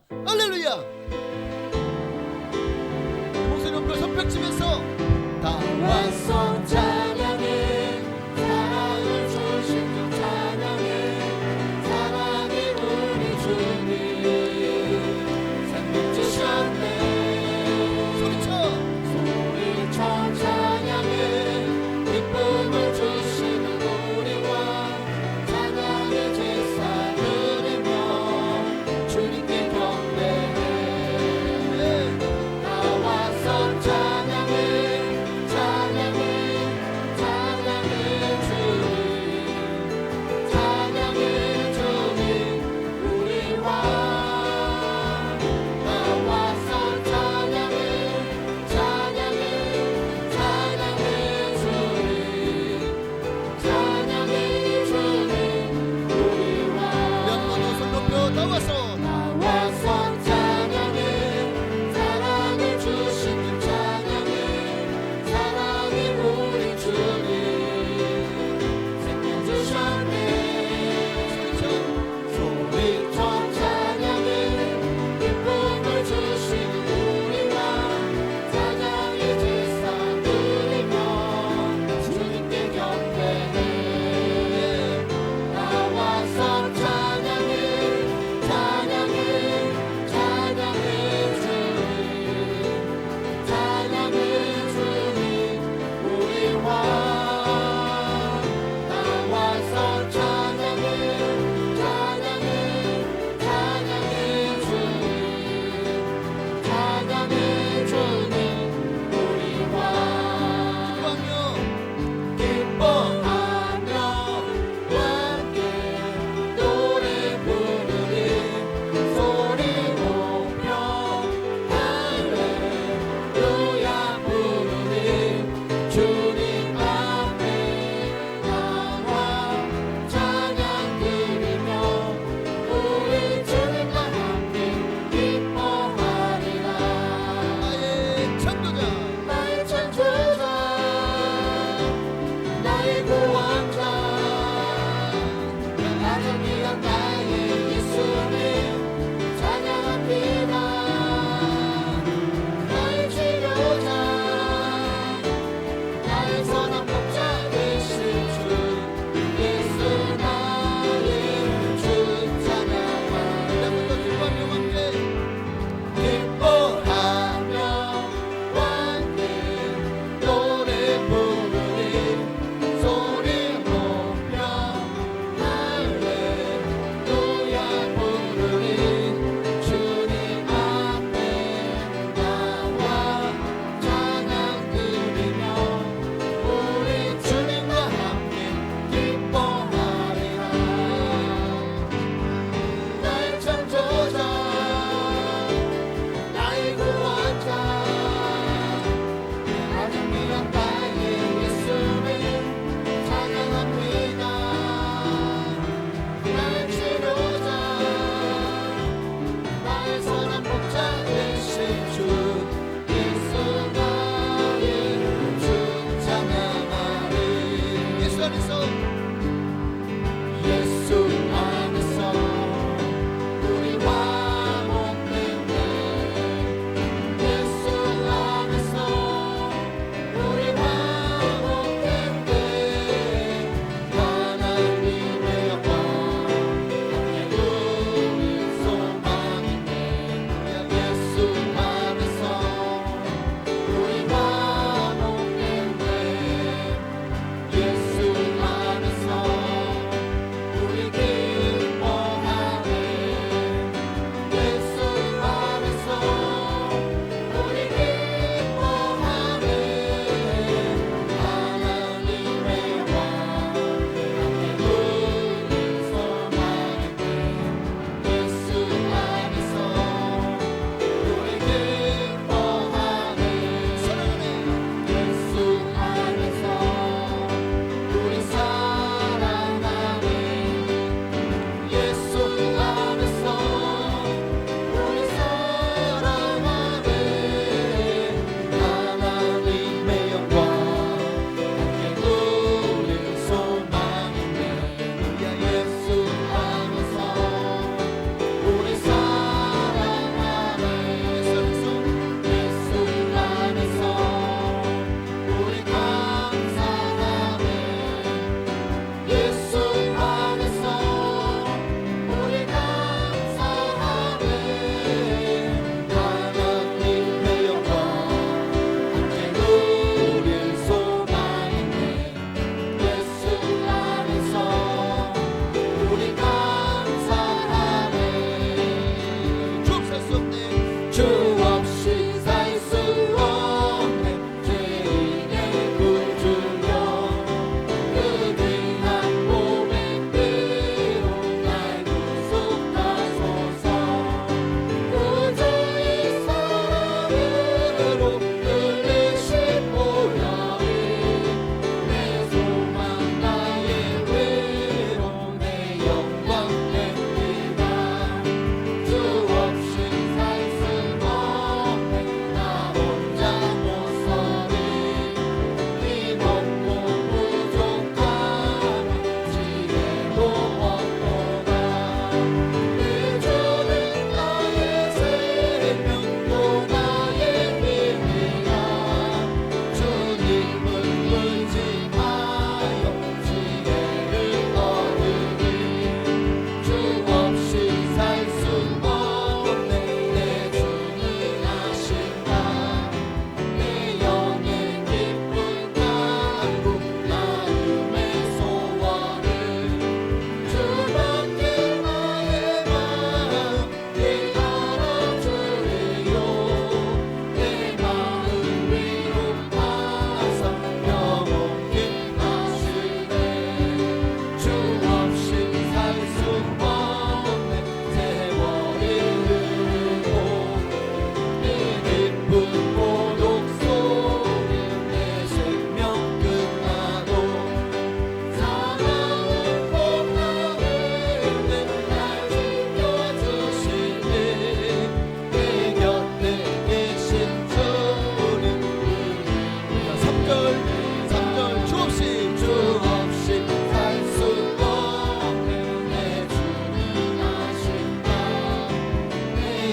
할렐루야. 목소리 높여 손뼉 치면서 다 왔어 찬양해 사랑을 주신 주 찬양해 사랑이 우리 주님 생명 주셨네 소리쳐 찬양해 기쁨을 주시는 우리 왕 찬양의 제사 드리며 주님께 경배해 다 왔어 찬양해 찬양해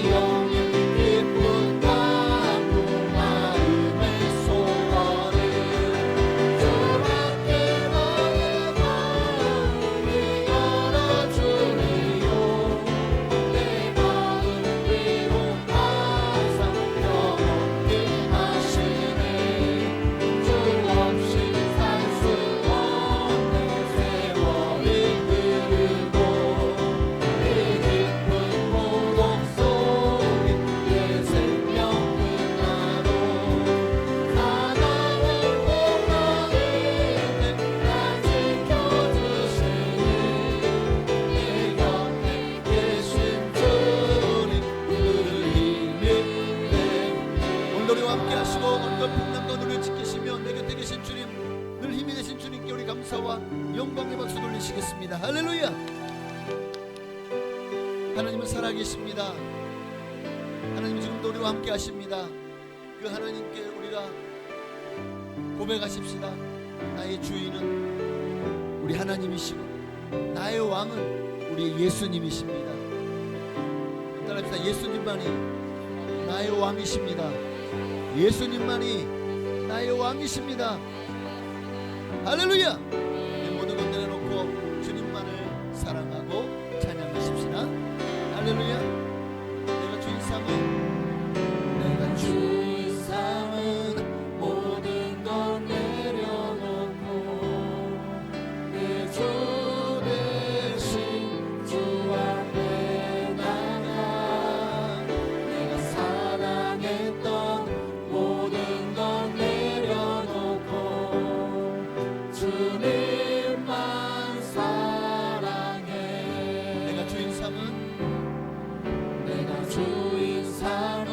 영의 기쁜 간구 마음의 소원을 주 함께 나의 마음을 열어주리요 내 마음 위로 항상 평온히 하시네 주 없이 살 수 없는 세월이 흐르고 이 깊은 고독 속에 내 생명 끝나도 사랑을 원하는 날 지켜주시니 내 곁에 계신 주님 그 힘이 되네. 오늘 우리와 함께 하시고 오늘 풍랑과 우리를 지키시며 내 곁에 계신 주님 늘 힘이 되신 주님께 우리 감사와 영광의 박수 돌리시겠습니다. 할렐루야. 하나님은 살아계십니다. 하나님 지금도 우리와 함께 하십니다. 그 하나님께 우리가 고백하십시다. 나의 주인은 우리 하나님이시고 나의 왕은 우리 예수님이십니다. 따라합시다. 예수님만이 나의 왕이십니다. 예수님만이 나의 왕이십니다. 할렐루야. 내 모든 것 내려놓고 주님만을 사랑하고 찬양하십시다. 할렐루야. 내가 주인 삼은 내가 주인 삼은 모든 것 내려놓고 내 주 대신 주 앞에 나가 내가 사랑했던 모든 것 내려놓고 주님만 사랑해. 내가 주인 삼은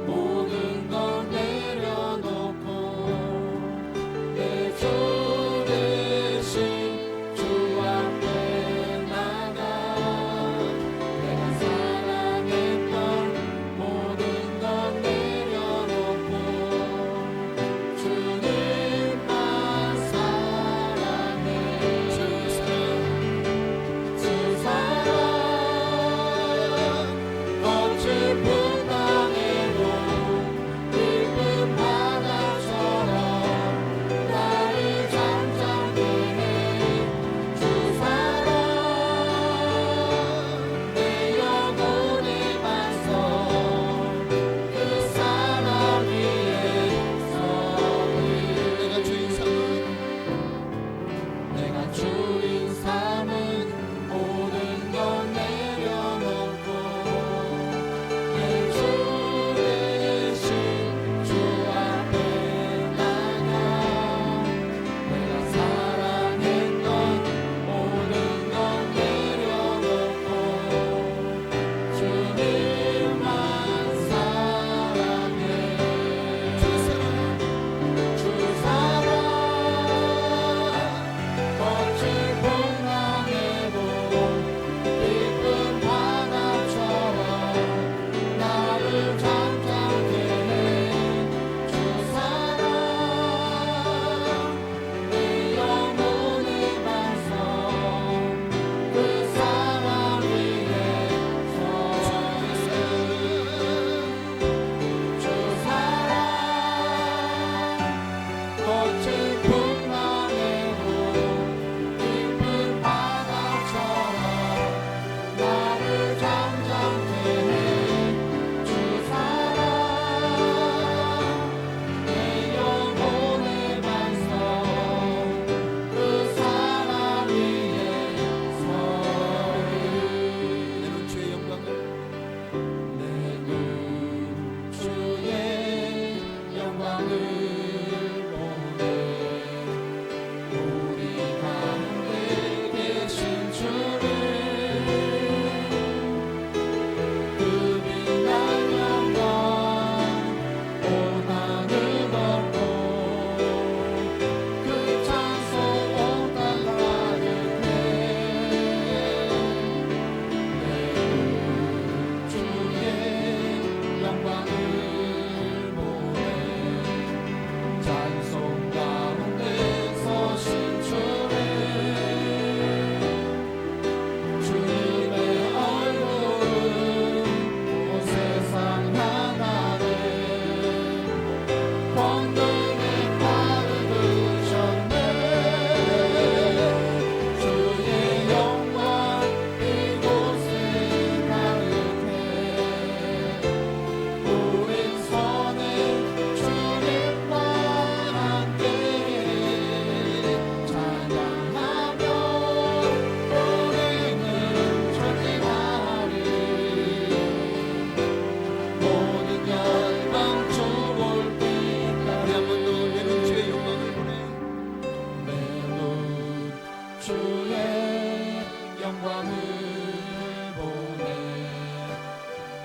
모든 것 내려놓고 내 주 대신 주 앞에 나가 내가 사랑했던 모든 것 내려놓고 주님만 사랑해. 주 사랑 거칠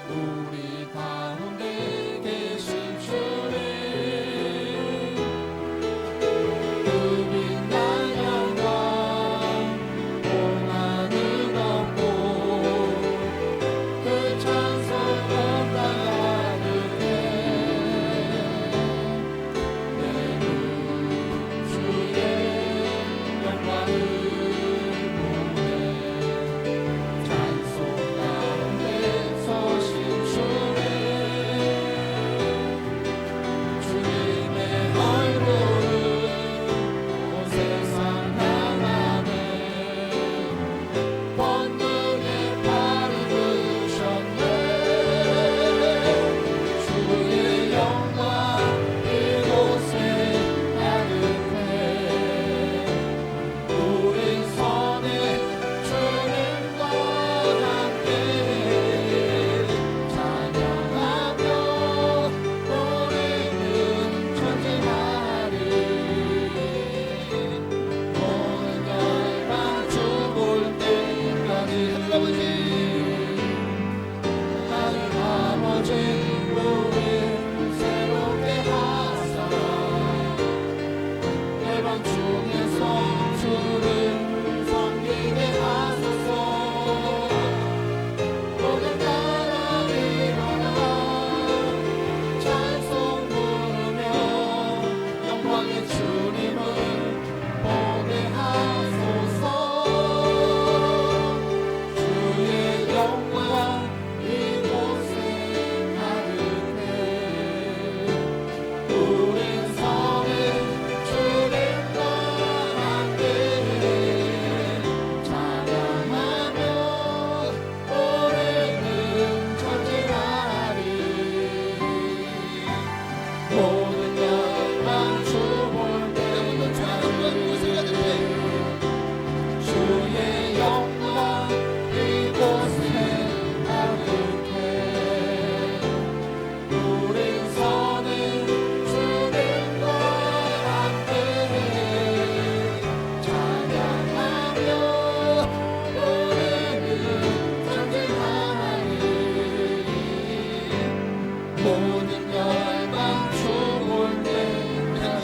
우리 가운데 계신 주님 그 빛난 영광 온 하늘 덮고 그 찬송 온 땅 가득해 내는 주의 영광을 보내 찬송 가운데 서신 주님 주님의 얼굴을 온 세상 향하네 번능의 발을 드셨네 주의 영광 이곳에 가득해 우리 손에 주님과 함께 찬양하며 우리는 전진하리 모든 열방 주볼 때까지 하늘 아버지 우리 새롭게 하사 열방 중에서 주를 섬기게 하소서 모든 나라 일어나 찬송 부르며 영광의 주님을 보게 하소서 주의 영광 이곳에 가득해 우린 성에 주님과 함께 찬양하며 우리는 전진하리 모든 열방 주볼 때까지 주의 영광 이곳에 가득해 우린 선은 주님과 함께 찬양하며 우리는 전진하리 모든 열방 주볼 때까지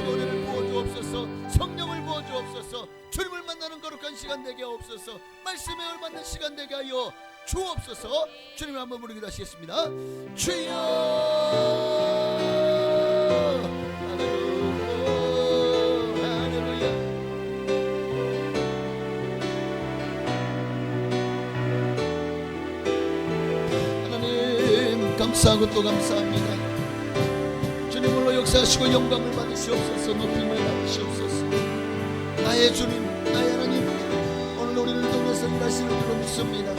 우리를 부어주옵소서. 성령을 부어주옵소서. 주님을 만나는 거룩한 시간 되게 하옵소서. 말씀에 얼맞는 시간 되게 하여 주옵소서. 주님을 한번 부르기도 하시겠습니다. 주여 할렐루야 하나님 감사하고 또 감사합니다. 주님으로 역사하시고 영광을 받으시옵소서. 높임을 받으시옵소서. 나의 주님 나의 하나님 오늘 우리를 통해서 일하시는 줄로 믿습니다.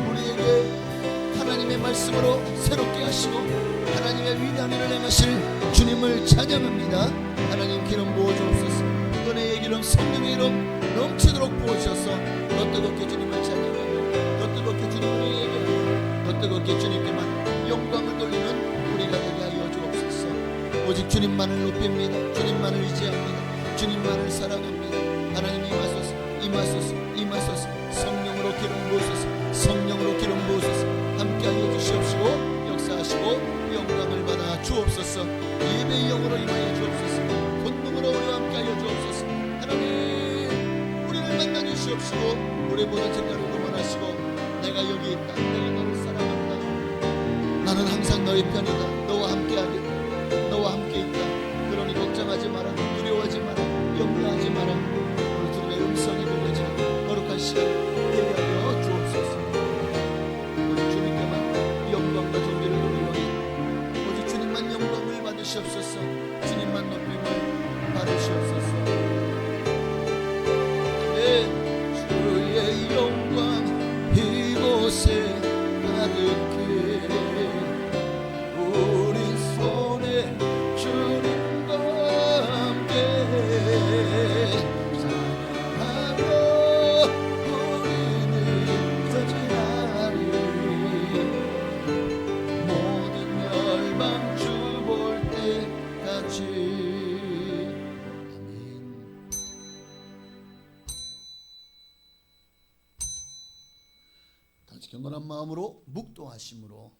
우리에게 하나님의 말씀으로 새롭게 하시고 하나님의 위대한 일을 행하실 주님을 찬양합니다. 하나님 기름 부어주옵소서. 은혜의 기름 성령의 기름 넘치도록 부어주셔서 더 뜨겁게 주님을 찬양하고 더 뜨겁게 주님을 예배하고 더 뜨겁게 주님께만 영광을 돌리는 우리가 되게 하여 주옵소서. 오직 주님만을 높입니다. 주님만을 의지합니다. 주님만을 사랑합니다. 하나님 임하소서 임하소서 임하소서. 성령으로 기름 부으소서. 성령으로 기름 부으소서. 함께하여 주시옵시고 역사하시고 영광을 받아 주옵소서. 예배의 영으로 임하여 주옵소서. 본능으로 우리와 함께하여 주옵소서. 하나님 우리를 만나 주시옵시고 우리 모든 생각을 응원하시고 내가 여기 있다. 내가 너를 사랑한다. 나는 항상 너의 편이다. 너와 함께하겠다. 너와 함께 있다. 그러니 걱정하지 마라. 두려워하지 마라. 염려하지 마라. 오늘 주님의 음성이 들려지는 거룩한 시간 되게 하여 주옵소서. 우리 주님께만 영광과 존귀를 돌리오니 오직 주님만 영광을 받으시옵소서. 주님만 높임을 받으시옵소서. 주의 영광 이곳에 가득해 우리 손에 주님과 함께 찬양하며 우리는 전진하리 모든 열방 주 볼 때까지 경건한 마음으로 묵도하심으로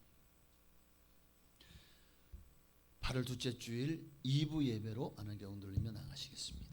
8월 둘째 주일 2부 예배로 안은경 돌리며 나가시겠습니다.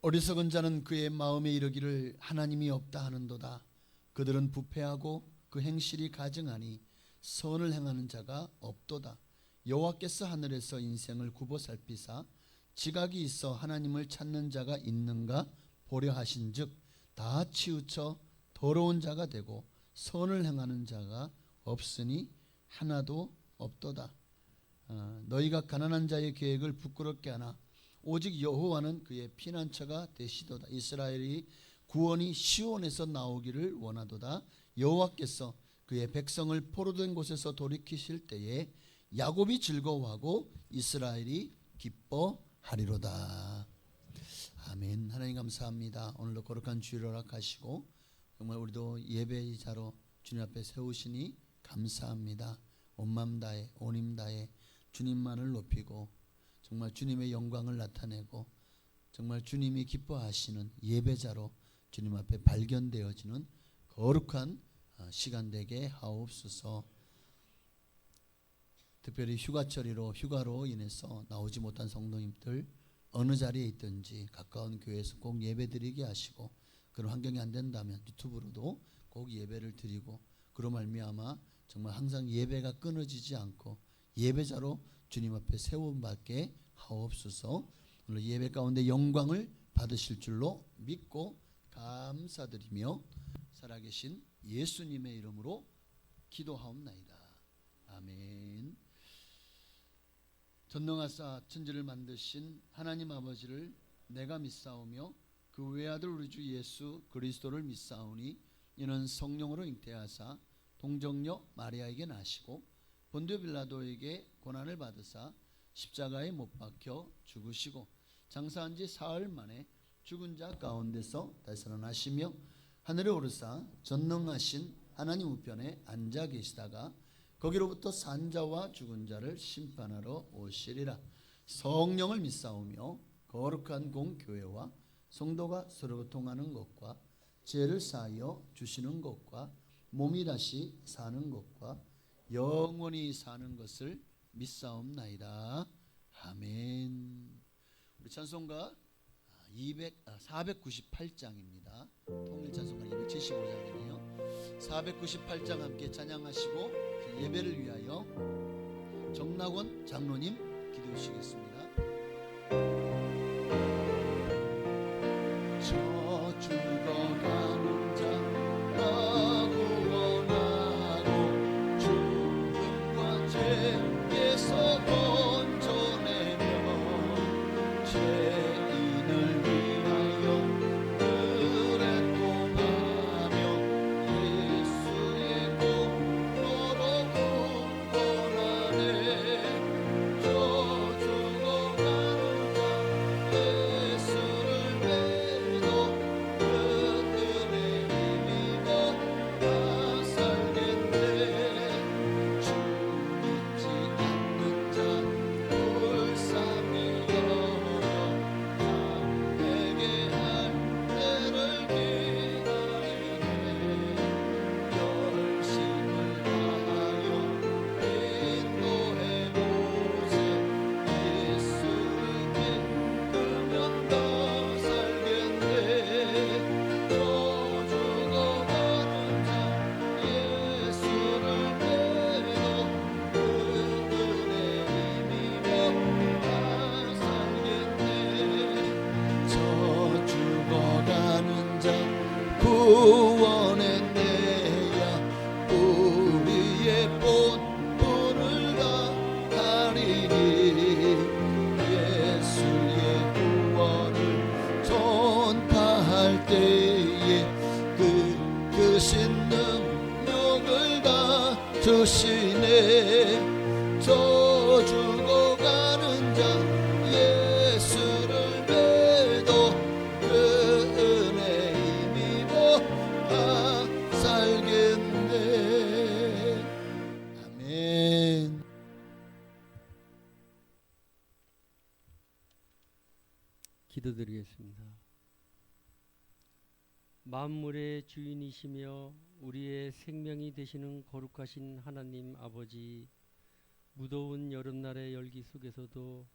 어리석은 자는 그의 마음에 이르기를 하나님이 없다 하는도다. 그들은 부패하고 그 행실이 가증하니 선을 행하는 자가 없도다. 여호와께서 하늘에서 인생을 굽어 살피사 지각이 있어 하나님을 찾는 자가 있는가 보려 하신즉 다 치우쳐 더러운 자가 되고 선을 행하는 자가 없으니 하나도 없도다. 너희가 가난한 자의 계획을 부끄럽게 하나 오직 여호와는 그의 피난처가 되시도다. 이스라엘이 구원이 시온에서 나오기를 원하도다. 여호와께서 그의 백성을 포로된 곳에서 돌이키실 때에 야곱이 즐거워하고 이스라엘이 기뻐하리로다. 아멘. 하나님 감사합니다. 오늘도 거룩한 주일을 허락하시고 정말 우리도 예배의 자로 주님 앞에 세우시니 감사합니다. 온 맘 다해 온 힘 다해 주님만을 높이고 정말 주님의 영광을 나타내고 정말 주님이 기뻐하시는 예배자로 주님 앞에 발견되어지는 거룩한 시간 되게 하옵소서. 특별히 휴가로 인해서 나오지 못한 성도님들 어느 자리에 있든지 가까운 교회에서 꼭 예배드리게 하시고 그런 환경이 안 된다면 유튜브로도 꼭 예배를 드리고 그로 말미암아 정말 항상 예배가 끊어지지 않고 예배자로 주님 앞에 세움받게 하옵소서. 오늘 예배 가운데 영광을 받으실 줄로 믿고 감사드리며 살아계신 예수님의 이름으로 기도하옵나이다. 아멘. 전능하사 천지를 만드신 하나님 아버지를 내가 믿사오며 그 외아들 우리 주 예수 그리스도를 믿사오니 이는 성령으로 잉태하사 동정녀 마리아에게 나시고 본디오 빌라도에게 고난을 받으사 십자가에 못 박혀 죽으시고 장사한 지 사흘 만에 죽은 자 가운데서 다시 살아나시며 하늘에 오르사 전능하신 하나님 우편에 앉아 계시다가 거기로부터 산 자와 죽은 자를 심판하러 오시리라. 성령을 믿사오며 거룩한 공교회와 성도가 서로 통하는 것과 죄를 사하여 주시는 것과 몸이 다시 사는 것과 영원히 사는 것을 믿사옵나이다. 아멘. 우리 찬송가 498장입니다. 통일 찬송가 275장이네요. 498장 함께 찬양하시고 예배를 위하여 정낙원 장로님 기도해 주시겠습니다. 저 죽어가는 자 구원하고 죽음과 죄에서 건져내며 죄인을 위하여 은혜 통하며 예수의 공로로 구원하네. 저 죽어가는 자 예수를 믿어 그 은혜 힘입어 다 살겠네. 주 믿지 않는 자 불쌍히 여겨 내게 할 때를 기다리네. 열심을 다하여 인도해보세. 예수를 믿으면 더 살겠네. 저 죽어가는 자 예수를 믿어 그 은혜 힘입어 다 살겠네. 저 죽어가는 자 구원의 내야 우리의 본분을 다하리니. 예수의 구원을 할 때에 그 크신 능력을 다 주시네. 저 죽어가는 자 예수를 믿어 그 은혜 힘입어 다 살겠네. 아멘. 기도드리겠습니다. 만물의 주인이시며 우리의 생명이 되시는 거룩하신 하나님 아버지, 무더운 여름날의 열기 속에서도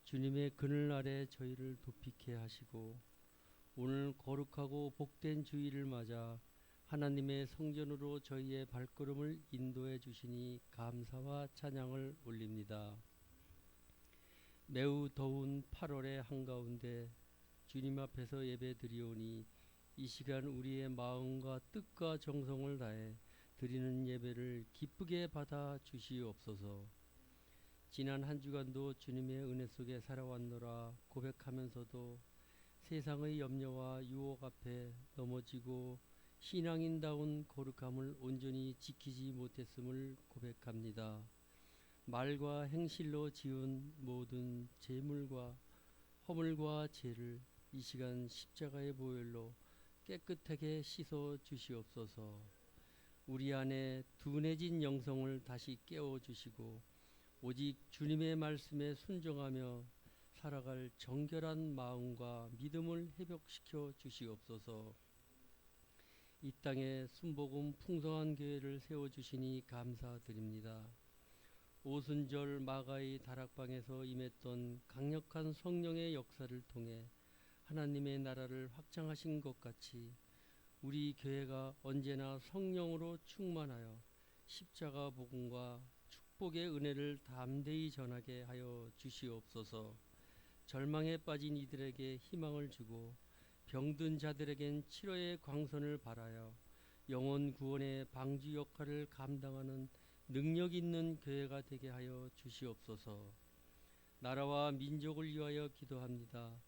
주님의 그늘 아래 저희를 도피케 하시고 오늘 거룩하고 복된 주일을 맞아 하나님의 성전으로 저희의 발걸음을 인도해 주시니 감사와 찬양을 올립니다. 매우 더운 8월의 한가운데 주님 앞에서 예배 드리오니 이 시간 우리의 마음과 뜻과 정성을 다해 드리는 예배를 기쁘게 받아 주시옵소서. 지난 한 주간도 주님의 은혜 속에 살아왔노라 고백하면서도 세상의 염려와 유혹 앞에 넘어지고 신앙인다운 거룩함을 온전히 지키지 못했음을 고백합니다. 말과 행실로 지은 모든 재물과 허물과 죄를 이 시간 십자가의 보혈로 깨끗하게 씻어 주시옵소서. 우리 안에 둔해진 영성을 다시 깨워 주시고 오직 주님의 말씀에 순종하며 살아갈 정결한 마음과 믿음을 회복시켜 주시옵소서. 이 땅에 순복음 풍성한 교회를 세워주시니 감사드립니다. 오순절 마가의 다락방에서 임했던 강력한 성령의 역사를 통해 하나님의 나라를 확장하신 것 같이 우리 교회가 언제나 성령으로 충만하여 십자가 복음과 축복의 은혜를 담대히 전하게 하여 주시옵소서. 절망에 빠진 이들에게 희망을 주고 병든 자들에겐 치료의 광선을 발하여 영혼 구원의 방주 역할을 감당하는 능력 있는 교회가 되게 하여 주시옵소서. 나라와 민족을 위하여 기도합니다.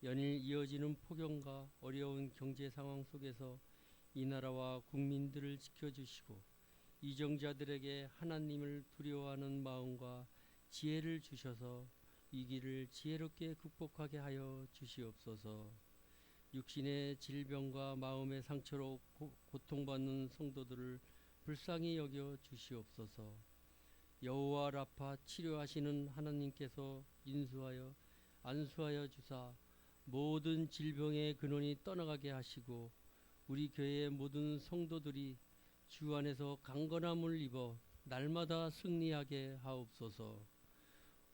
연일 이어지는 폭염과 어려운 경제 상황 속에서 이 나라와 국민들을 지켜주시고 이정자들에게 하나님을 두려워하는 마음과 지혜를 주셔서 위기를 지혜롭게 극복하게 하여 주시옵소서. 육신의 질병과 마음의 상처로 고통받는 성도들을 불쌍히 여겨 주시옵소서. 여호와 라파 치료하시는 하나님께서 인수하여 안수하여 주사 모든 질병의 근원이 떠나가게 하시고 우리 교회의 모든 성도들이 주 안에서 강건함을 입어 날마다 승리하게 하옵소서.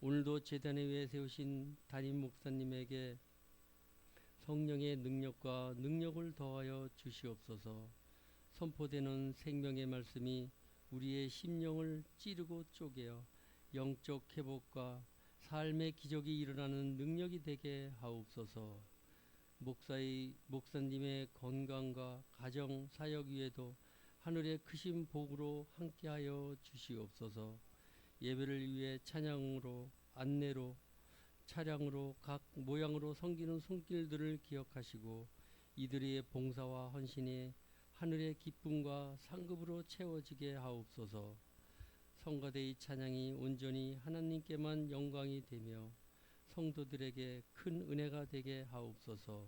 오늘도 제단에 위해 세우신 담임 목사님에게 성령의 능력을 더하여 주시옵소서. 선포되는 생명의 말씀이 우리의 심령을 찌르고 쪼개어 영적 회복과 삶의 기적이 일어나는 능력이 되게 하옵소서. 목사님의 건강과 가정 사역 위에도 하늘의 크신 복으로 함께하여 주시옵소서. 예배를 위해 찬양으로 안내로 차량으로 각 모양으로 섬기는 손길들을 기억하시고 이들의 봉사와 헌신이 하늘의 기쁨과 상급으로 채워지게 하옵소서. 성가대의 찬양이 온전히 하나님께만 영광이 되며 성도들에게 큰 은혜가 되게 하옵소서.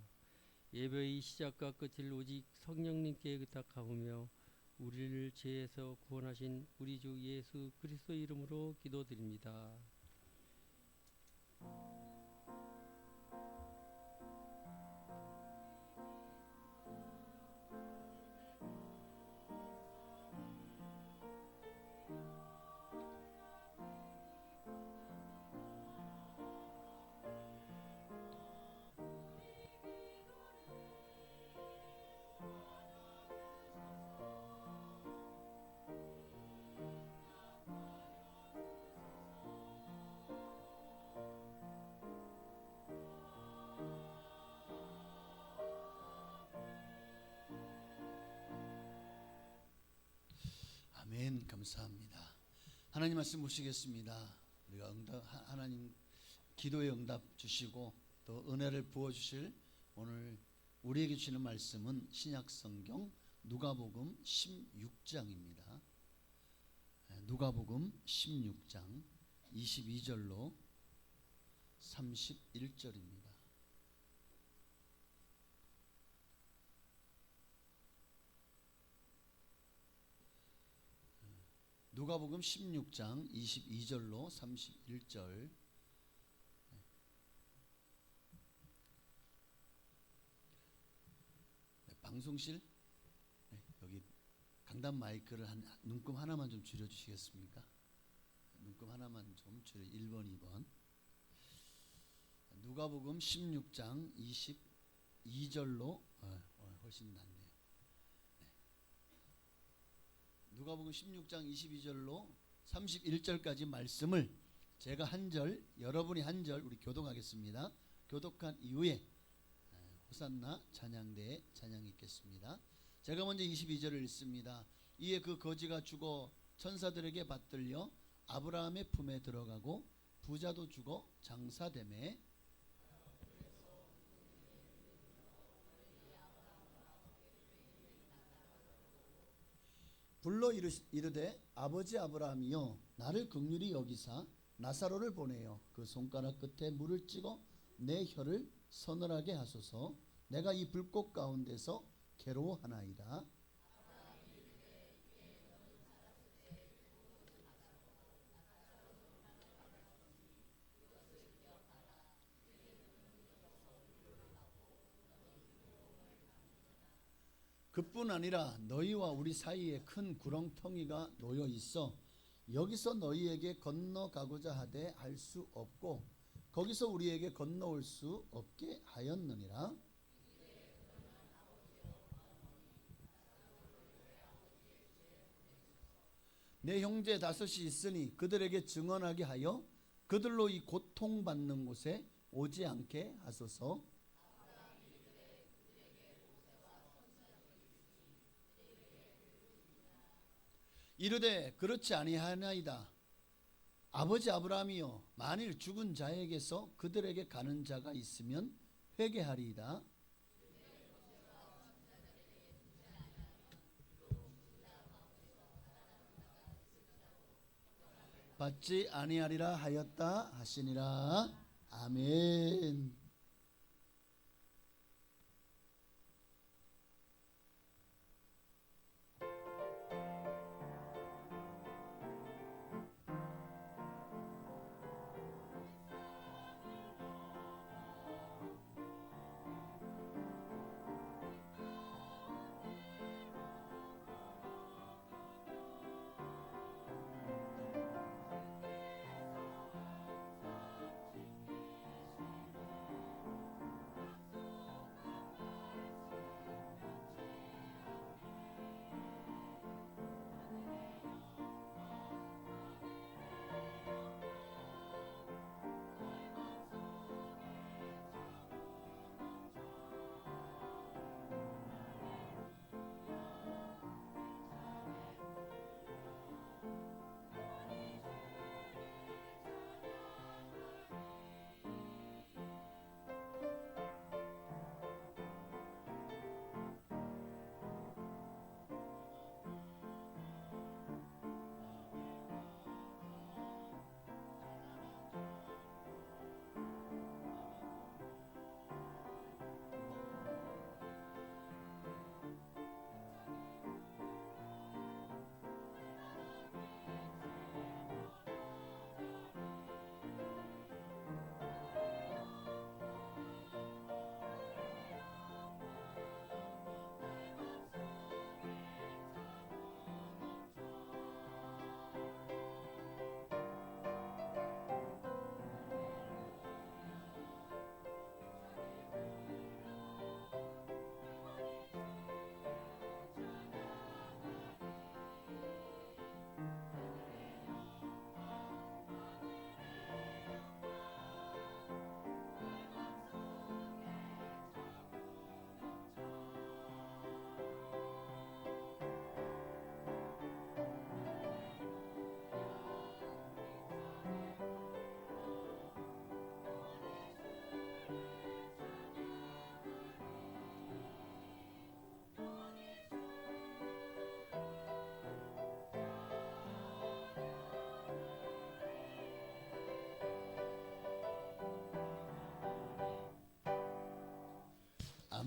예배의 시작과 끝을 오직 성령님께 의탁하오며 우리를 죄에서 구원하신 우리 주 예수 그리스도 이름으로 기도드립니다. 아멘. 감사합니다. 하나님 말씀 보시겠습니다. 우리가 하나님 기도에 응답 주시고 또 은혜를 부어 주실 오늘 우리에게 주시는 말씀은 신약성경 누가복음 16장입니다. 누가복음 16장 22절로 31절입니다. 누가복음 16장 22절로 31절. 방송실 여기 강단 마이크를 눈금 하나만 좀 줄여 주시겠습니까? 눈금 하나만 좀 줄여. 1번 2번. 누가복음 16장 22절로 훨씬 낫네요. 누가복음 16장 22절로 31절까지 말씀을 제가 한 절, 여러분이 한 절 우리 교독하겠습니다. 교독한 이후에 호산나 찬양대에 찬양이 있겠습니다. 제가 먼저 22절을 읽습니다. 이에 그 거지가 죽어 천사들에게 받들려 아브라함의 품에 들어가고 부자도 죽어 장사되매 불러 이르되 아버지 아브라함이여 나를 긍휼히 여기사 나사로를 보내어 그 손가락 끝에 물을 찍어 내 혀를 서늘하게 하소서. 내가 이 불꽃 가운데서 괴로워하나이다. 그뿐 아니라 너희와 우리 사이에 큰 구렁텅이가 놓여 있어 여기서 너희에게 건너가고자 하되 할 수 없고 거기서 우리에게 건너올 수 없게 하였느니라. 내 형제 다섯이 있으니 그들에게 증언하게 하여 그들로 이 고통받는 곳에 오지 않게 하소서. 이르되 그렇지 아니하나이다. 아버지 아브라함이여 만일 죽은 자에게서 그들에게 가는 자가 있으면 회개하리이다. 받지 아니하리라 하였다 하시니라. 아멘.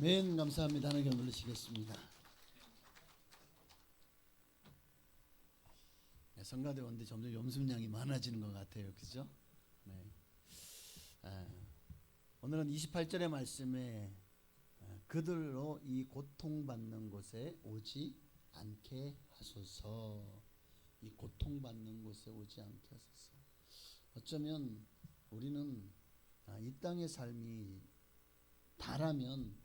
아멘. 감사합니다. 하나님께 누르시겠습니다. 성가대원들 점점 염습량이 많아지는 것 같아요. 그죠? 네. 오늘은 28절의 말씀에 그들로 이 고통받는 곳에 오지 않게 하소서. 이 고통받는 곳에 오지 않게 하소서. 어쩌면 우리는 이 땅의 삶이 다라면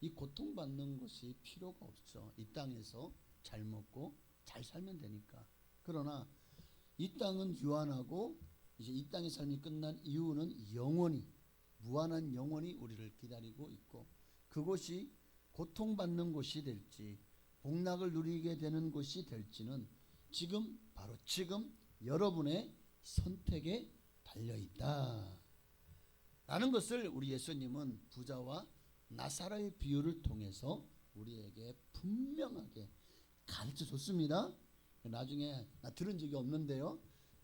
이 고통받는 것이 필요가 없죠. 이 땅에서 잘 먹고 잘 살면 되니까. 그러나 이 땅은 유한하고 이제 이 땅의 삶이 끝난 이후는 영원히 무한한 영원히 우리를 기다리고 있고, 그곳이 고통받는 곳이 될지 복락을 누리게 되는 곳이 될지는 지금 바로 지금 여러분의 선택에 달려있다 라는 것을 우리 예수님은 부자와 나사로의 비유를 통해서 우리에게 분명하게 가르쳐 줬습니다. 나중에 나 들은 적이 없는데요,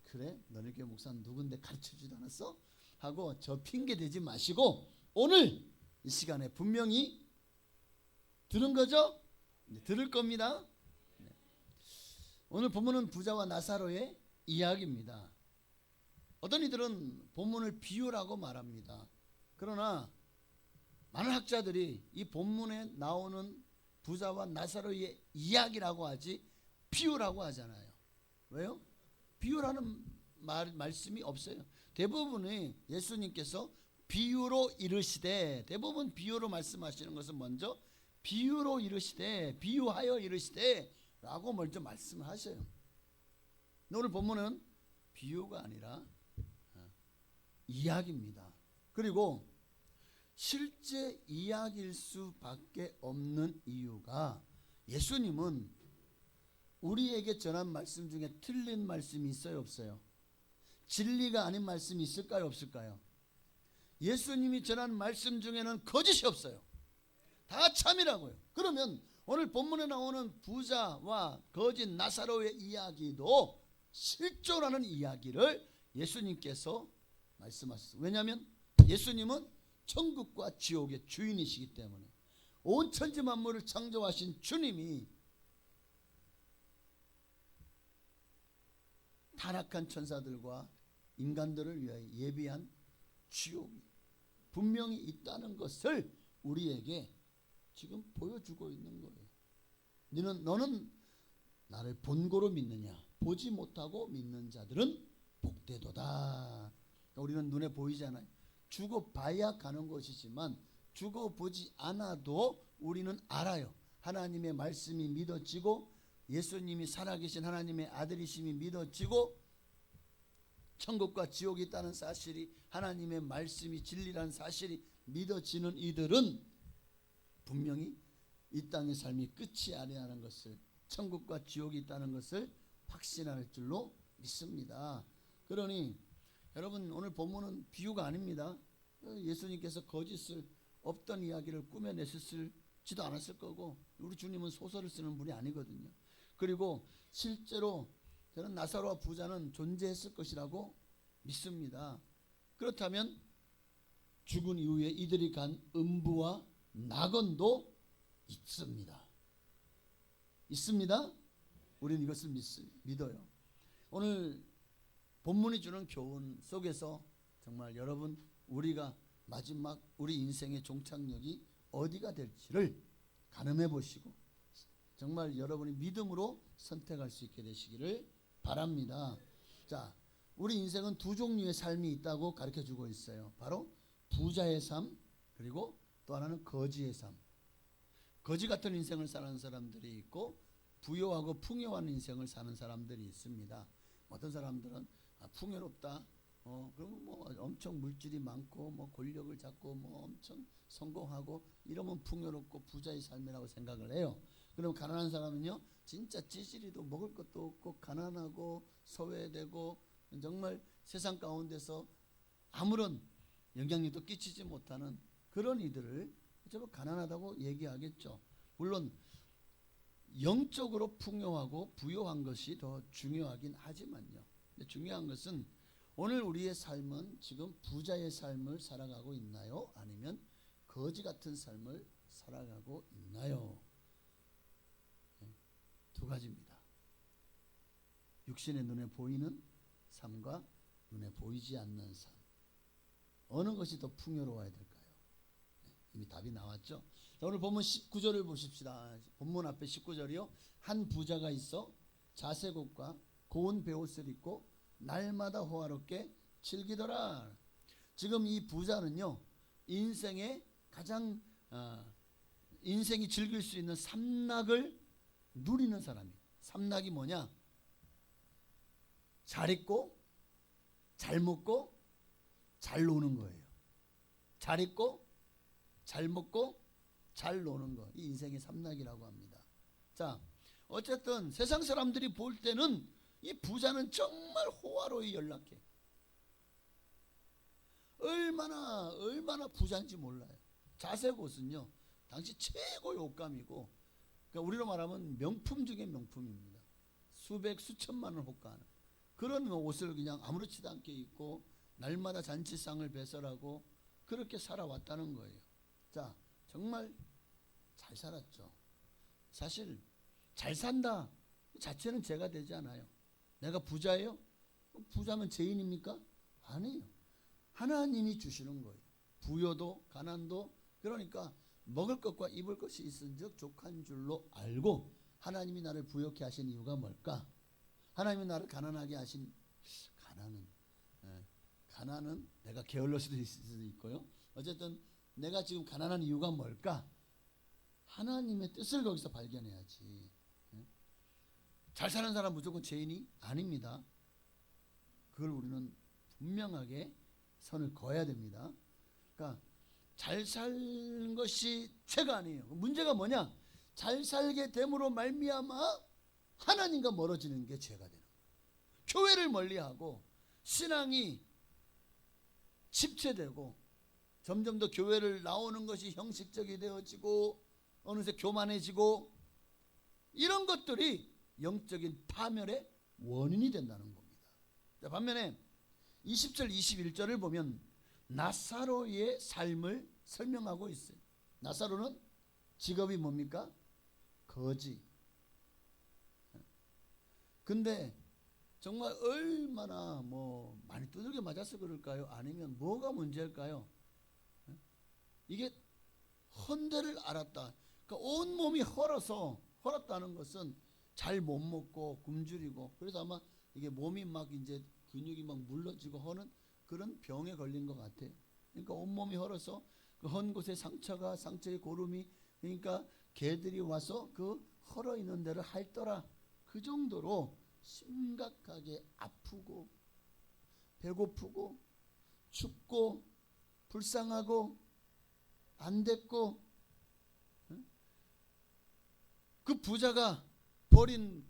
그래 너네 교회 목사는 누군데 가르쳐주지도 않았어? 하고 저 핑계 대지 마시고 오늘 이 시간에 분명히 들은 거죠? 네, 들을 겁니다. 네. 오늘 본문은 부자와 나사로의 이야기입니다. 어떤 이들은 본문을 비유라고 말합니다. 그러나 많은 학자들이 이 본문에 나오는 부자와 나사로의 이야기라고 하지 비유라고 하잖아요. 왜요? 비유라는 말씀이 없어요. 대부분이 예수님께서 비유로 이르시되, 대부분 비유로 말씀하시는 것은 먼저 비유로 이르시되, 비유하여 이르시되 라고 먼저 말씀을 하셔요. 오늘 본문은 비유가 아니라 이야기입니다. 그리고 실제 이야기일 수밖에 없는 이유가, 예수님은 우리에게 전한 말씀 중에 틀린 말씀이 있어요, 없어요? 진리가 아닌 말씀이 있을까요, 없을까요? 예수님이 전한 말씀 중에는 거짓이 없어요. 다 참이라고요. 그러면 오늘 본문에 나오는 부자와 거짓 나사로의 이야기도 실존하는 이야기를 예수님께서 말씀하셨어요. 왜냐하면 예수님은 천국과 지옥의 주인이시기 때문에, 온 천지 만물을 창조하신 주님이 타락한 천사들과 인간들을 위하여 예비한 지옥이 분명히 있다는 것을 우리에게 지금 보여주고 있는 거예요. 너는 나를 본고로 믿느냐? 보지 못하고 믿는 자들은 복되도다. 그러니까 우리는 눈에 보이잖아요. 죽어봐야 가는 것이지만 죽어보지 않아도 우리는 알아요. 하나님의 말씀이 믿어지고 예수님이 살아계신 하나님의 아들이심이 믿어지고 천국과 지옥이 있다는 사실이, 하나님의 말씀이 진리라는 사실이 믿어지는 이들은 분명히 이 땅의 삶이 끝이 아니라는 것을, 천국과 지옥이 있다는 것을 확신할 줄로 믿습니다. 그러니 여러분, 오늘 본문은 비유가 아닙니다. 예수님께서 거짓을, 없던 이야기를 꾸며내셨을지도 않았을 거고, 우리 주님은 소설을 쓰는 분이 아니거든요. 그리고 실제로 저는 나사로와 부자는 존재했을 것이라고 믿습니다. 그렇다면 죽은 이후에 이들이 간 음부와 낙원도 있습니다. 있습니다. 우리는 이것을 믿어요. 오늘 본문이 주는 교훈 속에서 정말 여러분, 우리가 마지막 우리 인생의 종착역이 어디가 될지를 가늠해 보시고 정말 여러분이 믿음으로 선택할 수 있게 되시기를 바랍니다. 자, 우리 인생은 두 종류의 삶이 있다고 가르쳐주고 있어요. 바로 부자의 삶, 그리고 또 하나는 거지의 삶. 거지 같은 인생을 사는 사람들이 있고 부유하고 풍요한 인생을 사는 사람들이 있습니다. 어떤 사람들은 풍요롭다, 그러면 뭐 엄청 물질이 많고 뭐 권력을 잡고 뭐 엄청 성공하고 이러면 풍요롭고 부자의 삶이라고 생각을 해요. 그럼 가난한 사람은요, 진짜 찌질이도 먹을 것도 없고 가난하고 소외되고 정말 세상 가운데서 아무런 영향력도 끼치지 못하는 그런 이들을 제가 가난하다고 얘기하겠죠. 물론 영적으로 풍요하고 부유한 것이 더 중요하긴 하지만요. 근데 중요한 것은 오늘 우리의 삶은 지금 부자의 삶을 살아가고 있나요? 아니면 거지 같은 삶을 살아가고 있나요? 두 가지입니다. 육신의 눈에 보이는 삶과 눈에 보이지 않는 삶. 어느 것이 더 풍요로워야 될까요? 이미 답이 나왔죠. 자, 오늘 본문 19절을 보십시다. 본문 앞에 19절이요. 한 부자가 있어 자색옷과 고운 베옷을 입고 날마다 호화롭게 즐기더라. 지금 이 부자는요, 인생의 가장 인생이 즐길 수 있는 삼락을 누리는 사람이에요. 삼락이 뭐냐? 잘 입고 잘 먹고 잘 노는 거예요. 잘 입고 잘 먹고 잘 노는 거, 이 인생의 삼락이라고 합니다. 자, 어쨌든 세상 사람들이 볼 때는 이 부자는 정말 호화로이 연락해. 얼마나 부자인지 몰라요. 자색 옷은요, 당시 최고의 옷감이고, 그러니까 우리로 말하면 명품 중에 명품입니다. 수백 수천만 원 호가하는 그런 옷을 그냥 아무렇지도 않게 입고 날마다 잔치상을 배설하고 그렇게 살아왔다는 거예요. 자, 정말 잘 살았죠. 사실 잘 산다 자체는 죄가 되지 않아요. 내가 부자예요? 부자면 죄인입니까? 아니에요. 하나님이 주시는 거예요. 부여도 가난도. 그러니까 먹을 것과 입을 것이 있은즉 족한 줄로 알고 하나님이 나를 부욕해 하신 이유가 뭘까? 하나님이 나를 가난하게 하신 가난은 내가 게을러 수도 있고요. 어쨌든 내가 지금 가난한 이유가 뭘까? 하나님의 뜻을 거기서 발견해야지. 잘 사는 사람 무조건 죄인이 아닙니다. 그걸 우리는 분명하게 선을 그어야 됩니다. 그러니까 잘 사는 것이 죄가 아니에요. 문제가 뭐냐? 잘 살게 됨으로 말미암아 하나님과 멀어지는 게 죄가 되는 거예요. 교회를 멀리하고 신앙이 침체되고 점점 더 교회를 나오는 것이 형식적이 되어지고 어느새 교만해지고 이런 것들이 영적인 파멸의 원인이 된다는 겁니다. 자, 반면에 20절 21절을 보면 나사로의 삶을 설명하고 있어요. 나사로는 직업이 뭡니까? 거지. 근데 정말 얼마나 많이 두들겨 맞아서 그럴까요? 아니면 뭐가 문제일까요? 이게 헌데를 알았다. 그러니까 온몸이 헐었다는 것은 잘 못 먹고 굶주리고, 그래서 아마 이게 몸이 막 이제 근육이 막 물러지고 하는 그런 병에 걸린 것 같아요. 그러니까 온몸이 헐어서 그 헌 곳에 상처의 고름이, 그러니까 개들이 와서 그 헐어 있는 데를 핥더라. 그 정도로 심각하게 아프고 배고프고 춥고 불쌍하고 안 됐고, 그 부자가 버린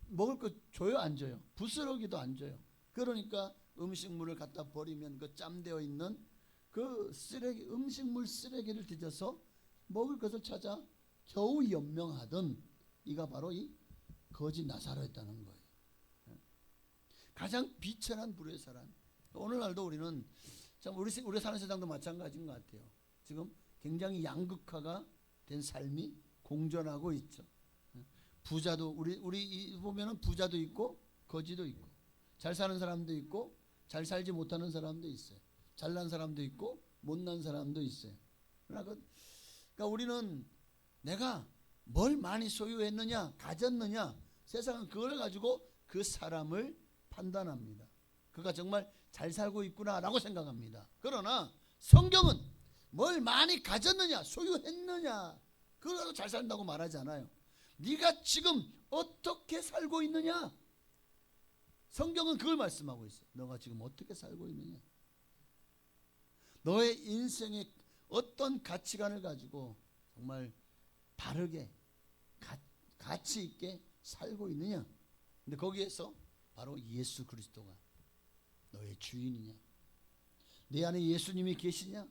먹을 거 줘요, 안 줘요? 부스러기도 안 줘요. 그러니까 음식물을 갖다 버리면 그 짬되어 있는 그 쓰레기, 음식물 쓰레기를 뒤져서 먹을 것을 찾아 겨우 연명하던 이가 바로 이 거지 나사로였다는 거예요. 가장 비천한 불의 사람. 오늘날도 우리는 참 우리 사는 세상도 마찬가지인 것 같아요. 지금 굉장히 양극화가 된 삶이 공존하고 있죠. 부자도 우리 보면은 부자도 있고 거지도 있고, 잘 사는 사람도 있고 잘 살지 못하는 사람도 있어요. 잘난 사람도 있고 못난 사람도 있어요. 그러니까 우리는 내가 뭘 많이 소유했느냐 가졌느냐, 세상은 그걸 가지고 그 사람을 판단합니다. 그가 정말 잘 살고 있구나라고 생각합니다. 그러나 성경은 뭘 많이 가졌느냐 소유했느냐 그걸 가지고 잘 산다고 말하지 않아요. 네가 지금 어떻게 살고 있느냐, 성경은 그걸 말씀하고 있어요. 너가 지금 어떻게 살고 있느냐, 너의 인생의 어떤 가치관을 가지고 정말 바르게 가치 있게 살고 있느냐. 근데 거기에서 바로 예수 그리스도가 너의 주인이냐, 내 안에 예수님이 계시냐,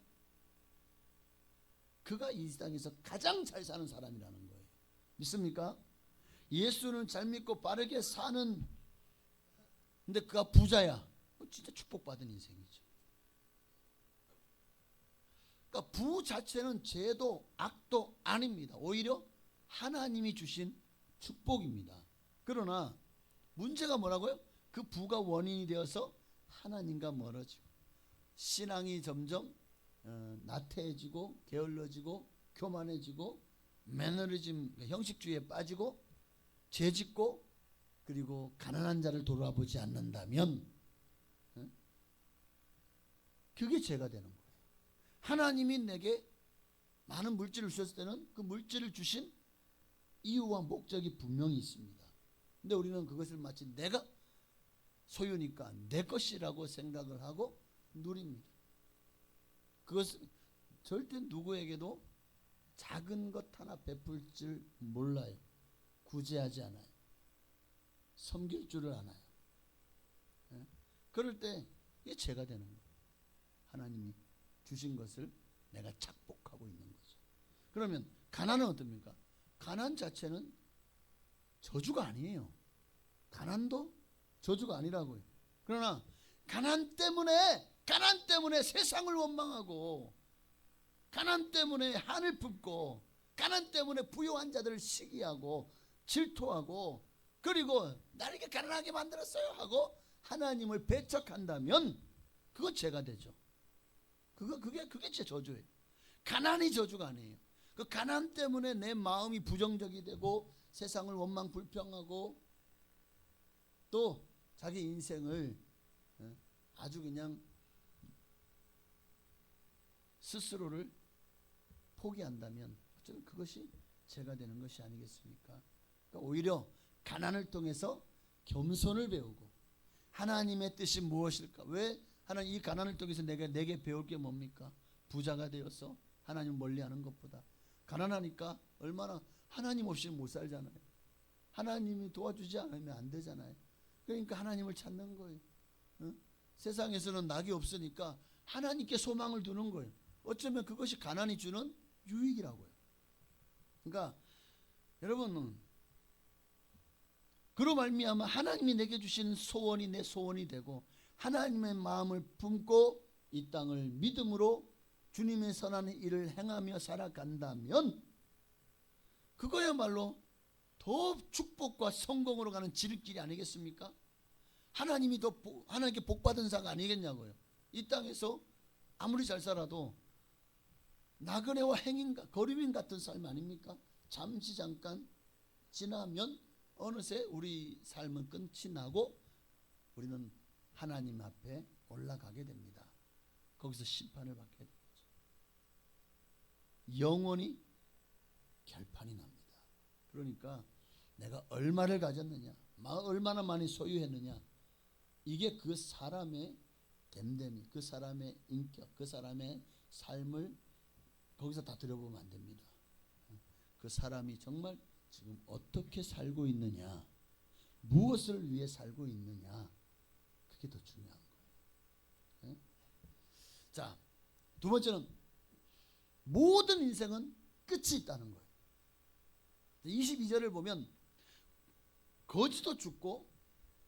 그가 이 땅에서 가장 잘 사는 사람이라는 거예요. 믿습니까? 예수는 잘 믿고 바르게 사는, 근데 그가 부자야. 진짜 축복받은 인생이죠. 그러니까 부 자체는 죄도 악도 아닙니다. 오히려 하나님이 주신 축복입니다. 그러나 문제가 뭐라고요? 그 부가 원인이 되어서 하나님과 멀어지고 신앙이 점점 나태해지고 게을러지고 교만해지고 매너리즘 형식주의에 빠지고 죄짓고 그리고 가난한 자를 돌아보지 않는다면 그게 죄가 되는 거예요. 하나님이 내게 많은 물질을 주셨을 때는 그 물질을 주신 이유와 목적이 분명히 있습니다. 근데 우리는 그것을 마치 내가 소유니까 내 것이라고 생각을 하고 누립니다. 그것은 절대 누구에게도 작은 것 하나 베풀 줄 몰라요. 구제하지 않아요. 섬길 줄을 알아요. 그럴 때 이게 죄가 되는 거예요. 하나님이 주신 것을 내가 착복하고 있는 거죠. 그러면 가난은 어떻습니까? 가난 자체는 저주가 아니에요. 가난도 저주가 아니라고요. 그러나 가난 때문에 세상을 원망하고 가난 때문에 한을 품고 가난 때문에 부유한 자들을 시기하고 질투하고 그리고 나를 이렇게 가난하게 만들었어요 하고 하나님을 배척한다면 그건 죄가 되죠. 그게 제 저주예요. 가난이 저주가 아니에요. 그 가난 때문에 내 마음이 부정적이 되고 세상을 원망 불평하고 또 자기 인생을 아주 그냥 스스로를 포기한다면 어쩌면 그것이 죄가 되는 것이 아니겠습니까? 그러니까 오히려 가난을 통해서 겸손을 배우고 하나님의 뜻이 무엇일까? 왜 하나님 이 가난을 통해서 내게 배울 게 뭡니까? 부자가 되어서 하나님 멀리하는 것보다 가난하니까 얼마나 하나님 없이는 못 살잖아요. 하나님이 도와주지 않으면 안 되잖아요. 그러니까 하나님을 찾는 거예요. 세상에서는 낙이 없으니까 하나님께 소망을 두는 거예요. 어쩌면 그것이 가난이 주는 유익이라고요. 그러니까 여러분은 그로 말미암아 하나님이 내게 주신 소원이 내 소원이 되고 하나님의 마음을 품고 이 땅을 믿음으로 주님의 선한 일을 행하며 살아간다면 그거야말로 더 축복과 성공으로 가는 지름길이 아니겠습니까? 하나님이 더 하나님께 복받은 자가 아니겠냐고요. 이 땅에서 아무리 잘 살아도 나그네와 행인 거류민 같은 삶 아닙니까? 잠시 잠깐 지나면 어느새 우리 삶은 끝이 나고 우리는 하나님 앞에 올라가게 됩니다. 거기서 심판을 받게 되죠. 영원히 결판이 납니다. 그러니까 내가 얼마를 가졌느냐, 얼마나 많이 소유했느냐, 이게 그 사람의 됨됨이, 그 사람의 인격, 그 사람의 삶을 거기서 다 들여보면 안 됩니다. 그 사람이 정말 지금 어떻게 살고 있느냐, 무엇을 위해 살고 있느냐, 그게 더 중요한 거예요. 자, 두 번째는 모든 인생은 끝이 있다는 거예요. 22절을 보면 거지도 죽고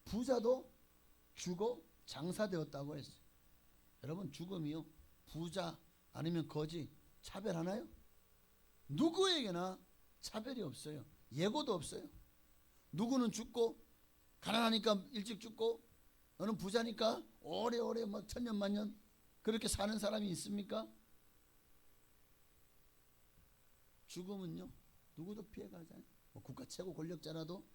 부자도 죽어 장사되었다고 했어요. 여러분, 죽음이요, 부자 아니면 거지 차별하나요? 누구에게나 차별이 없어요. 예고도 없어요. 누구는 죽고 가난하니까 일찍 죽고 너는 부자니까 오래오래 막 천년만년 그렇게 사는 사람이 있습니까? 죽음은요 누구도 피해가잖아요. 뭐 국가 최고 권력자라도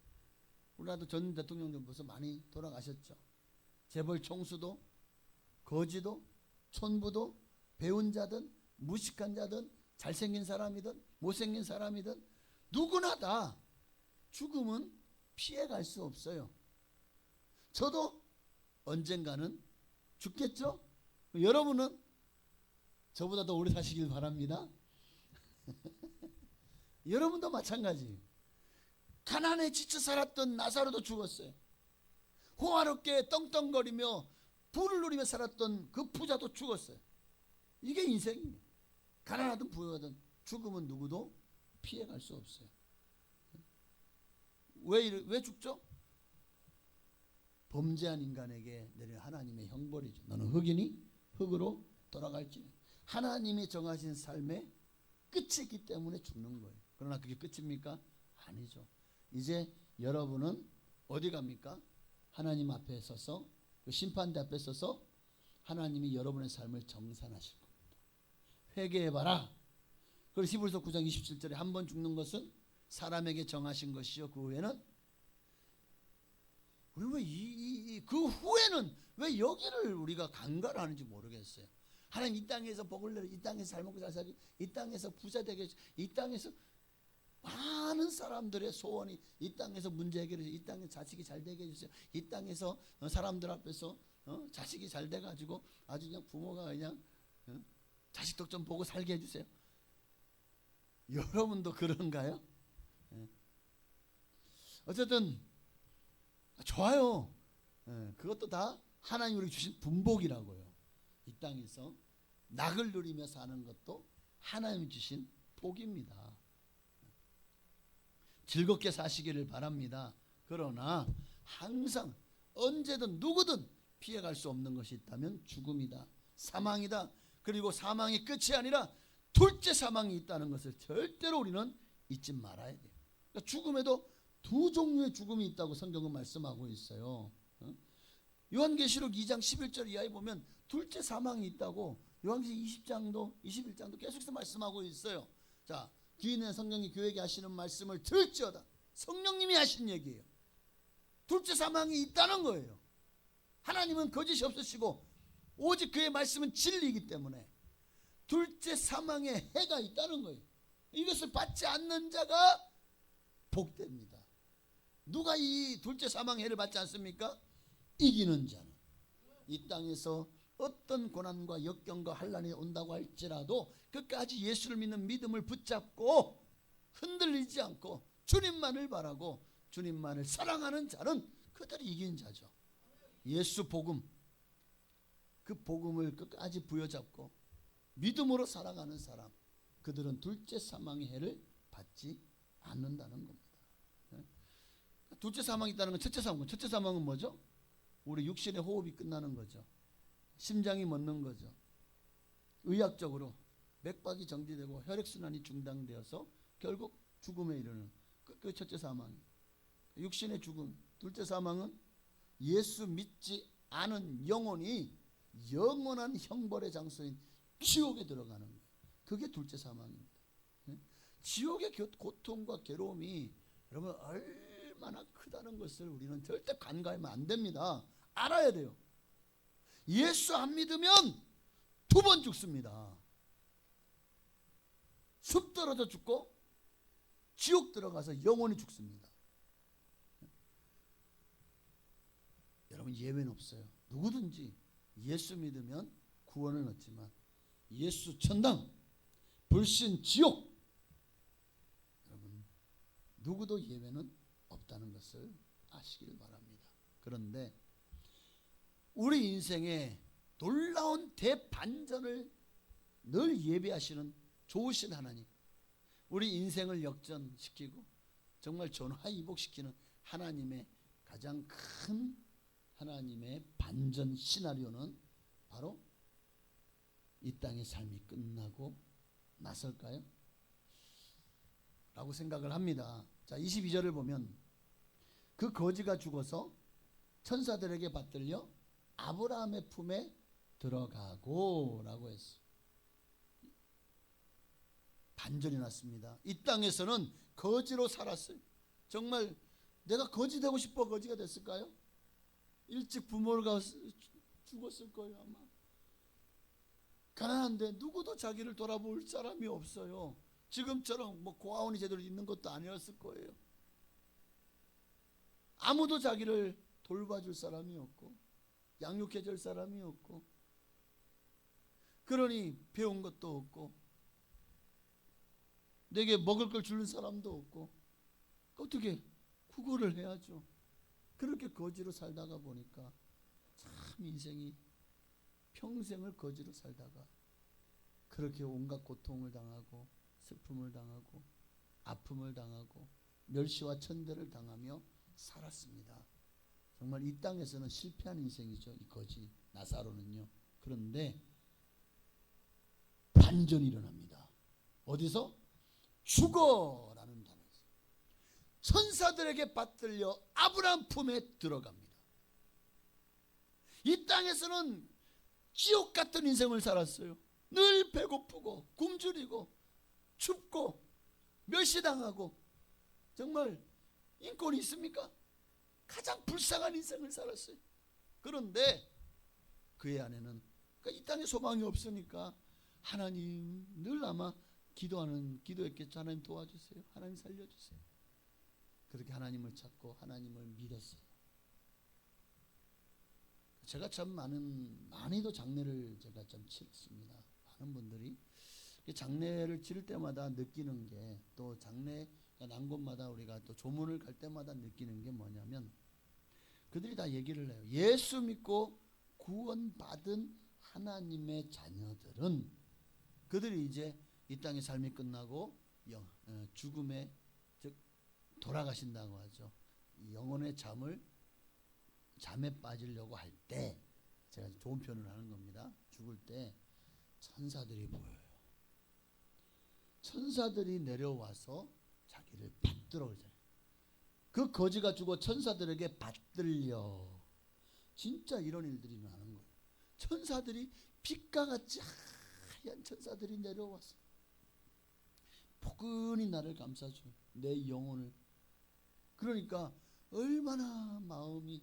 우리나라도 전 대통령도 벌써 많이 돌아가셨죠. 재벌 총수도 거지도 촌부도 배운 자든 무식한 자든 잘생긴 사람이든 못생긴 사람이든 누구나 다 죽음은 피해갈 수 없어요. 저도 언젠가는 죽겠죠? 여러분은 저보다 더 오래 사시길 바랍니다. 여러분도 마찬가지. 가난에 지쳐 살았던 나사로도 죽었어요. 호화롭게 떵떵거리며 부를 누리며 살았던 그 부자도 죽었어요. 이게 인생입니다. 가난하든 부유하든 죽음은 누구도 피해갈 수 없어요. 왜 죽죠? 범죄한 인간에게 내려 하나님의 형벌이죠. 너는 흙이니 흙으로 돌아갈지니. 하나님이 정하신 삶의 끝이기 때문에 죽는 거예요. 그러나 그게 끝입니까? 아니죠. 이제 여러분은 어디 갑니까? 하나님 앞에 서서, 그 심판대 앞에 서서 하나님이 여러분의 삶을 정산하실 겁니다. 회개해봐라. 그래서 히브리서 9장 27절에 한 번 죽는 것은 사람에게 정하신 것이요 그 후에는, 우리 왜 그 후에는 왜 여기를 우리가 간과를 하는지 모르겠어요. 하나님 이 땅에서 복을 내려, 이 땅에서 잘 먹고 잘 살기, 이 땅에서 부자 되게 해주세요. 이 땅에서 많은 사람들의 소원이, 이 땅에서 문제 해결해 주세요. 이 땅에 자식이 잘 되게 해주세요. 이 땅에서 사람들 앞에서 자식이 잘 돼가지고 아주 그냥 부모가 그냥 자식도 좀 보고 살게 해주세요. 여러분도 그런가요? 어쨌든 좋아요. 그것도 다 하나님 우리 주신 분복이라고요. 이 땅에서 낙을 누리며 사는 것도 하나님 주신 복입니다. 즐겁게 사시기를 바랍니다. 그러나 항상 언제든 누구든 피해갈 수 없는 것이 있다면 죽음이다, 사망이다. 그리고 사망이 끝이 아니라 둘째 사망이 있다는 것을 절대로 우리는 잊지 말아야 돼요. 그러니까 죽음에도 두 종류의 죽음이 있다고 성경은 말씀하고 있어요. 요한계시록 2장 11절 이하에 보면 둘째 사망이 있다고 요한계시록 20장도 21장도 계속해서 말씀하고 있어요. 자, 귀 있는 성령이 교회에게 하시는 말씀을 들을지어다. 성령님이 하신 얘기예요. 둘째 사망이 있다는 거예요. 하나님은 거짓이 없으시고 오직 그의 말씀은 진리이기 때문에 둘째 사망의 해가 있다는 거예요. 이것을 받지 않는 자가 복됩니다. 누가 이 둘째 사망의 해를 받지 않습니까? 이기는 자는. 이 땅에서 어떤 고난과 역경과 환난이 온다고 할지라도 끝까지 예수를 믿는 믿음을 붙잡고 흔들리지 않고 주님만을 바라고 주님만을 사랑하는 자는 그들이 이긴 자죠. 예수 복음, 그 복음을 끝까지 부여잡고 믿음으로 살아가는 사람, 그들은 둘째 사망의 해를 받지 않는다는 겁니다. 둘째 사망이 있다는 건 첫째 사망은 뭐죠? 우리 육신의 호흡이 끝나는 거죠. 심장이 멎는 거죠. 의학적으로 맥박이 정지되고 혈액순환이 중단되어서 결국 죽음에 이르는 그 첫째 사망이에요. 육신의 죽음. 둘째 사망은 예수 믿지 않은 영혼이 영원한 형벌의 장소인 지옥에 들어가는 거예요. 그게 둘째 사망입니다. 지옥의 고통과 괴로움이 여러분 얼마나 크다는 것을 우리는 절대 간과하면 안 됩니다. 알아야 돼요. 예수 안 믿으면 두 번 죽습니다. 숲 떨어져 죽고 지옥 들어가서 영원히 죽습니다. 여러분 예외는 없어요. 누구든지 예수 믿으면 구원을 얻지만 예수 천당, 불신 지옥, 여러분 누구도 예외는 없다는 것을 아시길 바랍니다. 그런데 우리 인생에 놀라운 대반전을 늘 예비하시는 좋으신 하나님, 우리 인생을 역전시키고 정말 전화위복시키는 하나님의 가장 큰 하나님의 반전 시나리오는 바로 이 땅의 삶이 끝나고 나설까요? 라고 생각을 합니다. 자, 22절을 보면 그 거지가 죽어서 천사들에게 받들려 아브라함의 품에 들어가고 라고 했어요. 반전이 났습니다. 이 땅에서는 거지로 살았어요. 정말 내가 거지 되고 싶어 거지가 됐을까요? 일찍 부모를 가서 죽었을 거예요 아마. 가난한데 누구도 자기를 돌아볼 사람이 없어요. 지금처럼 뭐 고아원이 제대로 있는 것도 아니었을 거예요. 아무도 자기를 돌봐줄 사람이 없고 양육해줄 사람이 없고, 그러니 배운 것도 없고 내게 먹을 걸 주는 사람도 없고, 어떻게 구걸을 해야죠. 그렇게 거지로 살다가 보니까 참 인생이 평생을 거지로 살다가 그렇게 온갖 고통을 당하고 슬픔을 당하고 아픔을 당하고 멸시와 천대를 당하며 살았습니다. 정말 이 땅에서는 실패한 인생이죠. 이 거지 나사로는요. 그런데 반전이 일어납니다. 어디서? 죽어라는 단어에서 천사들에게 받들려 아브라함 품에 들어갑니다. 이 땅에서는 지옥 같은 인생을 살았어요. 늘 배고프고 굶주리고 춥고 멸시당하고, 정말 인권이 있습니까? 가장 불쌍한 인생을 살았어요. 그런데 그의 아내는, 그러니까 이 땅에 소망이 없으니까 하나님, 늘 아마 기도했겠죠. 하나님 도와주세요, 하나님 살려주세요. 그렇게 하나님을 찾고 하나님을 믿었어요. 제가 참 많이도 장례를 제가 좀 치렀습니다. 많은 분들이 장례를 치를 때마다 느끼는 게, 또 장례가 난 곳마다 우리가 또 조문을 갈 때마다 느끼는 게 뭐냐면, 그들이 다 얘기를 해요. 예수 믿고 구원받은 하나님의 자녀들은, 그들이 이제 이 땅의 삶이 끝나고 죽음에, 즉 돌아가신다고 하죠. 영혼의 잠에 빠지려고 할 때, 제가 좋은 표현을 하는 겁니다. 죽을 때 천사들이 보여요. 천사들이 내려와서 자기를 받들어 그러잖아요. 그 거지가 죽어 천사들에게 받들려. 진짜 이런 일들이 나는 거예요. 천사들이 빛과 같이 하얀 천사들이 내려와서 포근히 나를 감싸줘요. 내 영혼을. 그러니까 얼마나 마음이,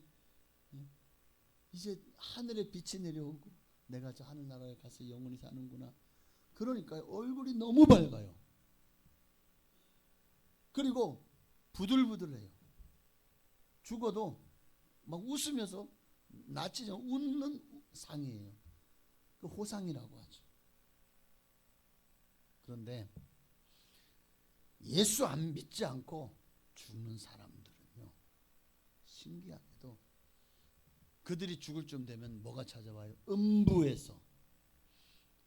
이제 하늘에 빛이 내려오고 내가 저 하늘나라에 가서 영원히 사는구나. 그러니까 얼굴이 너무 밝아요. 그리고 부들부들해요. 죽어도 막 웃으면서, 낯이 웃는 상이에요. 그 호상이라고 하죠. 그런데 예수 안 믿지 않고 죽는 사람들은요, 신기하게도 그들이 죽을 쯤 되면 뭐가 찾아와요? 음부에서.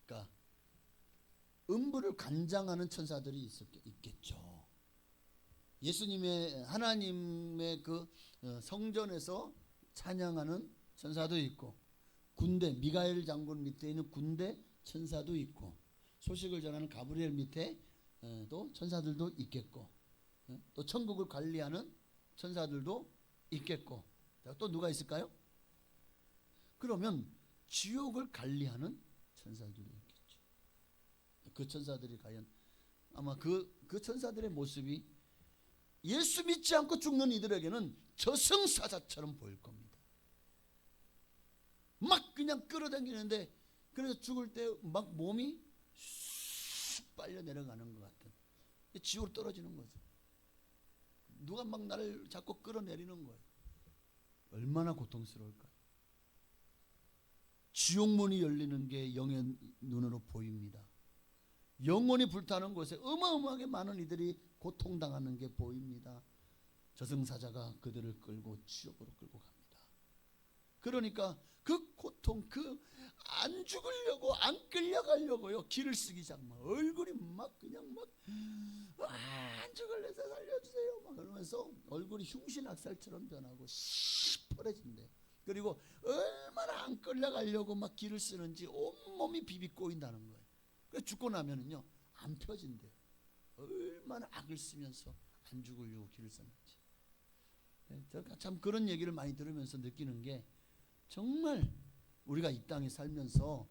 그러니까 음부를 관장하는 천사들이 있겠죠. 예수님의, 하나님의 그 성전에서 찬양하는 천사도 있고, 군대, 미가엘 장군 밑에 있는 군대 천사도 있고, 소식을 전하는 가브리엘 밑에 또 천사들도 있겠고, 또 천국을 관리하는 천사들도 있겠고, 또 누가 있을까요? 그러면 지옥을 관리하는 천사들도 있겠죠. 그 천사들이 과연, 아마 그 천사들의 모습이 예수 믿지 않고 죽는 이들에게는 저승사자처럼 보일 겁니다. 막 그냥 끌어당기는데, 그래서 죽을 때 막 몸이 쑥 빨려 내려가는 것 같은, 지옥으로 떨어지는 거죠. 누가 막 나를 자꾸 끌어내리는 거예요. 얼마나 고통스러울까요? 지옥문이 열리는 게 영의 눈으로 보입니다. 영혼이 불타는 곳에 어마어마하게 많은 이들이 고통당하는 게 보입니다. 저승사자가 그들을 끌고 지옥으로 끌고 갑니다. 그러니까 그 고통, 안 죽으려고, 안 끌려가려고요, 길을 쓰기 시작하면 얼굴이 막 그냥 막 안 죽을래서 살려주세요 막 그러면서 얼굴이 흉신악살처럼 변하고 시퍼래진대. 그리고 얼마나 안 끌려가려고 막 길을 쓰는지 온몸이 비비꼬인다는 거예요. 그래서 죽고 나면은요, 안 펴진대요. 얼마나 악을 쓰면서 안 죽으려고 길을 썼는지. 제가 참 그런 얘기를 많이 들으면서 느끼는 게, 정말 우리가 이 땅에 살면서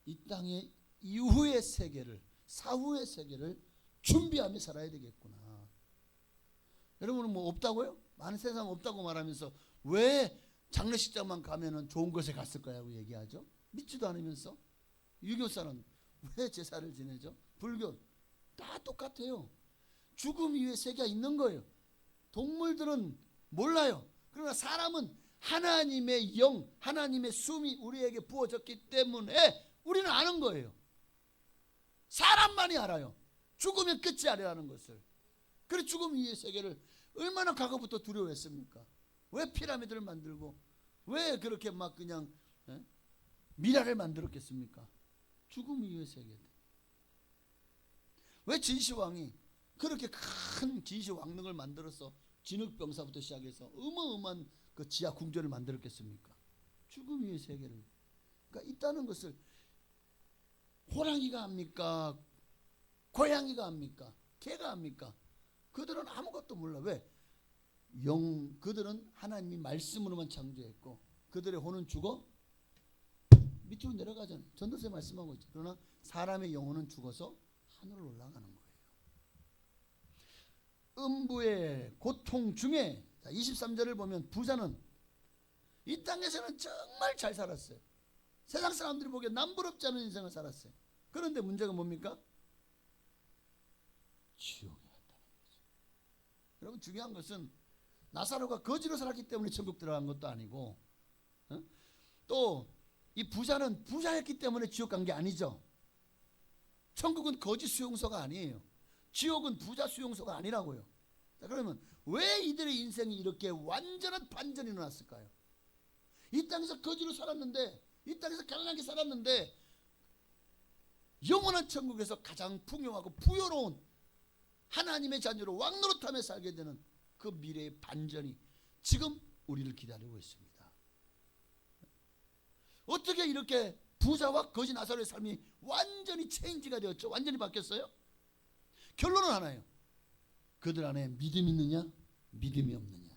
이 땅의 이후의 세계를, 사후의 세계를 준비하며 살아야 되겠구나. 여러분은 뭐 없다고요? 많은 세상 없다고 말하면서 왜 장례식장만 가면은 좋은 곳에 갔을 거라고 얘기하죠? 믿지도 않으면서. 유교사는 왜 제사를 지내죠? 불교 다 똑같아요. 죽음 이후에 세계가 있는 거예요. 동물들은 몰라요. 그러나 사람은 하나님의 영, 하나님의 숨이 우리에게 부어졌기 때문에 우리는 아는 거예요. 사람만이 알아요. 죽으면 끝이 아니라는 것을. 그래 죽음 이후의 세계를 얼마나 과거부터 두려워했습니까? 왜 피라미드를 만들고, 왜 그렇게 막 그냥 미라를 만들었겠습니까? 죽음 이후의 세계. 왜 진시황이 그렇게 큰 진시 왕릉을 만들어서 진흙병사부터 시작해서 어마어마한 그 지하 궁전을 만들었겠습니까? 죽음 이후의 세계를. 그러니까 있다는 것을 호랑이가 합니까? 고양이가 합니까? 개가 합니까? 그들은 아무것도 몰라. 왜? 그들은 하나님이 말씀으로만 창조했고 그들의 혼은 죽어 밑으로 내려가잖아요. 전도서에 말씀하고 있죠. 그러나 사람의 영혼은 죽어서 하늘로 올라가는 거예요. 음부의 고통 중에 23절을 보면 부자는 이 땅에서는 정말 잘 살았어요. 세상 사람들이 보기에 남부럽지 않은 인생을 살았어요. 그런데 문제가 뭡니까? 지옥에 갔다는 거죠. 여러분 중요한 것은 나사로가 거지로 살았기 때문에 천국 들어간 것도 아니고 또 이 부자는 부자였기 때문에 지옥 간 게 아니죠. 천국은 거지 수용소가 아니에요. 지옥은 부자 수용소가 아니라고요. 자, 그러면 왜 이들의 인생이 이렇게 완전한 반전이 일어났을까요? 이 땅에서 거지로 살았는데 이 땅에서 가난하게 살았는데 영원한 천국에서 가장 풍요하고 부여로운 하나님의 자녀로 왕노릇하며 살게 되는 그 미래의 반전이 지금 우리를 기다리고 있습니다. 어떻게 이렇게 부자와 거지 나사로의 삶이 완전히 체인지가 되었죠? 완전히 바뀌었어요? 결론은 하나예요. 그들 안에 믿음이 있느냐 믿음이 없느냐.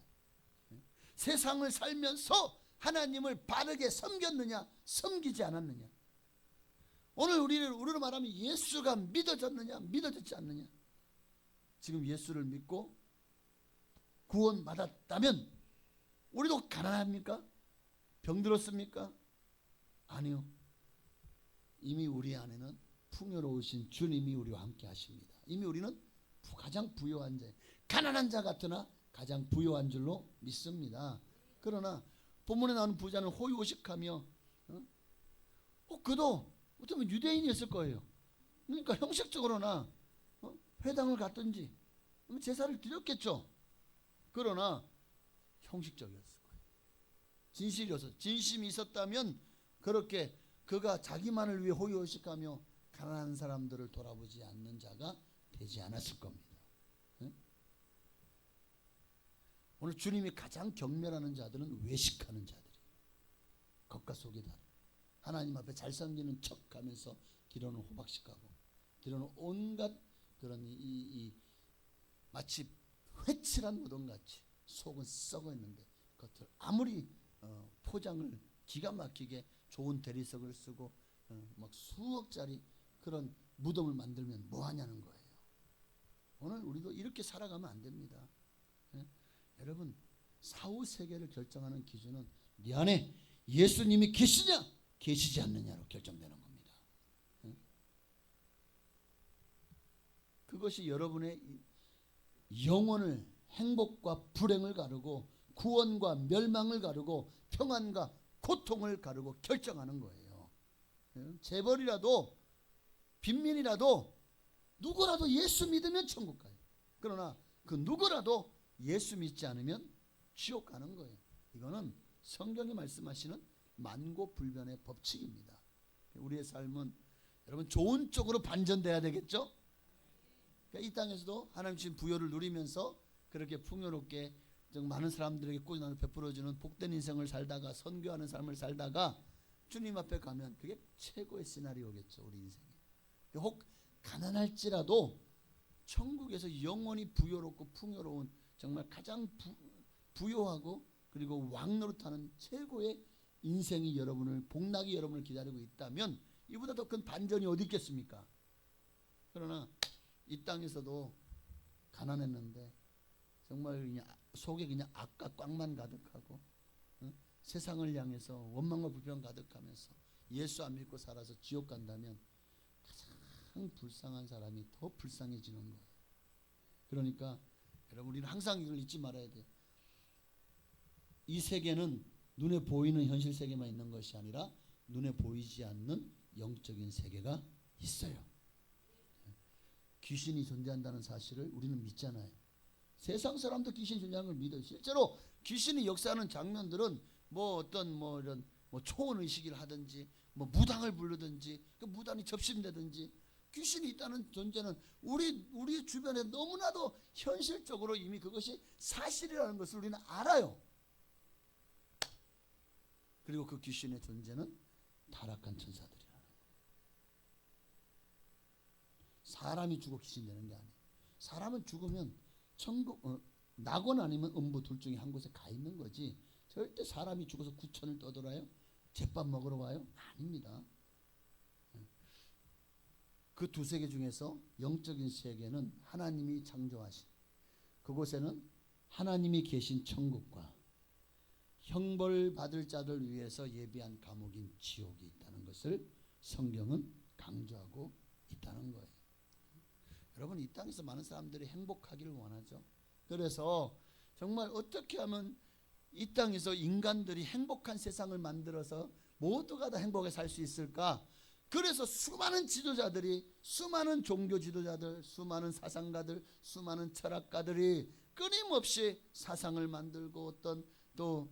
세상을 살면서 하나님을 바르게 섬겼느냐 섬기지 않았느냐. 오늘 우리로 말하면 예수가 믿어졌느냐 믿어졌지 않느냐. 지금 예수를 믿고 구원받았다면 우리도 가난합니까? 병들었습니까? 아니요. 이미 우리 안에는 풍요로우신 주님이 우리와 함께 하십니다. 이미 우리는 가장 부유한 자, 가난한 자 같으나 가장 부유한 줄로 믿습니다. 그러나 본문에 나오는 부자는 호의호식하며 그도 어쩌면 유대인이었을 거예요. 그러니까 형식적으로나 회당을 갔든지 제사를 드렸겠죠. 그러나 형식적이었을 거예요. 진실이어서 진심이 있었다면 그렇게 그가 자기만을 위해 호의호식하며 가난한 사람들을 돌아보지 않는 자가 되지 않았을 겁니다. 오늘 주님이 가장 경멸하는 자들은 외식하는 자들이에요. 겉과 속이 다른 하나님 앞에 잘 섬기는 척하면서 뒤로는 호박식하고 뒤로는 온갖 그런 마치 회칠한 무덤같이 속은 썩어 있는데 겉을 아무리 포장을 기가 막히게 좋은 대리석을 쓰고 막 수억짜리 그런 무덤을 만들면 뭐 하냐는 거예요. 오늘 우리도 이렇게 살아가면 안 됩니다. 여러분 사후 세계를 결정하는 기준은 네 안에 예수님이 계시냐 계시지 않느냐로 결정되는 겁니다. 그것이 여러분의 영혼을 행복과 불행을 가르고 구원과 멸망을 가르고 평안과 고통을 가르고 결정하는 거예요. 재벌이라도 빈민이라도 누구라도 예수 믿으면 천국 가요. 그러나 그 누구라도 예수 믿지 않으면 지옥 가는 거예요. 이거는 성경이 말씀하시는 만고불변의 법칙입니다. 우리의 삶은 여러분 좋은 쪽으로 반전돼야 되겠죠? 그러니까 이 땅에서도 하나님 주신 부여를 누리면서 그렇게 풍요롭게 많은 사람들에게 꾸준히 베풀어주는 복된 인생을 살다가 선교하는 삶을 살다가 주님 앞에 가면 그게 최고의 시나리오겠죠. 우리 인생에. 혹 가난할지라도 천국에서 영원히 부여롭고 풍요로운 정말 가장 부요하고 그리고 왕노릇하는 최고의 인생이 여러분을 복락이 여러분을 기다리고 있다면 이보다 더 큰 반전이 어디 있겠습니까? 그러나 이 땅에서도 가난했는데 정말 그냥 속에 그냥 악과 꽉만 가득하고 세상을 향해서 원망과 불평 가득하면서 예수 안 믿고 살아서 지옥 간다면 가장 불쌍한 사람이 더 불쌍해지는 거예요. 그러니까 여러분 우리는 항상 이걸 잊지 말아야 돼요. 이 세계는 눈에 보이는 현실 세계만 있는 것이 아니라 눈에 보이지 않는 영적인 세계가 있어요. 귀신이 존재한다는 사실을 우리는 믿잖아요. 세상 사람도 귀신이 존재하는 걸 믿어요. 실제로 귀신이 역사하는 장면들은 뭐 어떤 뭐 이런 뭐 초원 의식을 하든지 뭐 무당을 부르든지 그 무당이 접신되든지 귀신이 있다는 존재는 우리 주변에 너무나도 현실적으로 이미 그것이 사실이라는 것을 우리는 알아요. 그리고 그 귀신의 존재는 타락한 천사들이라는 거예요. 사람이 죽어 귀신되는 게 아니에요. 사람은 죽으면 천국 낙원 아니면 음부 둘 중에 한 곳에 가 있는 거지. 절대 사람이 죽어서 구천을 떠돌아요. 제밥 먹으러 와요? 아닙니다. 그 두 세계 중에서 영적인 세계는 하나님이 창조하신 그곳에는 하나님이 계신 천국과 형벌 받을 자들 위해서 예비한 감옥인 지옥이 있다는 것을 성경은 강조하고 있다는 거예요. 여러분, 이 땅에서 많은 사람들이 행복하기를 원하죠. 그래서 정말 어떻게 하면 이 땅에서 인간들이 행복한 세상을 만들어서 모두가 다 행복하게 살 수 있을까? 그래서 수많은 지도자들이, 수많은 종교 지도자들, 수많은 사상가들, 수많은 철학가들이 끊임없이 사상을 만들고 어떤 또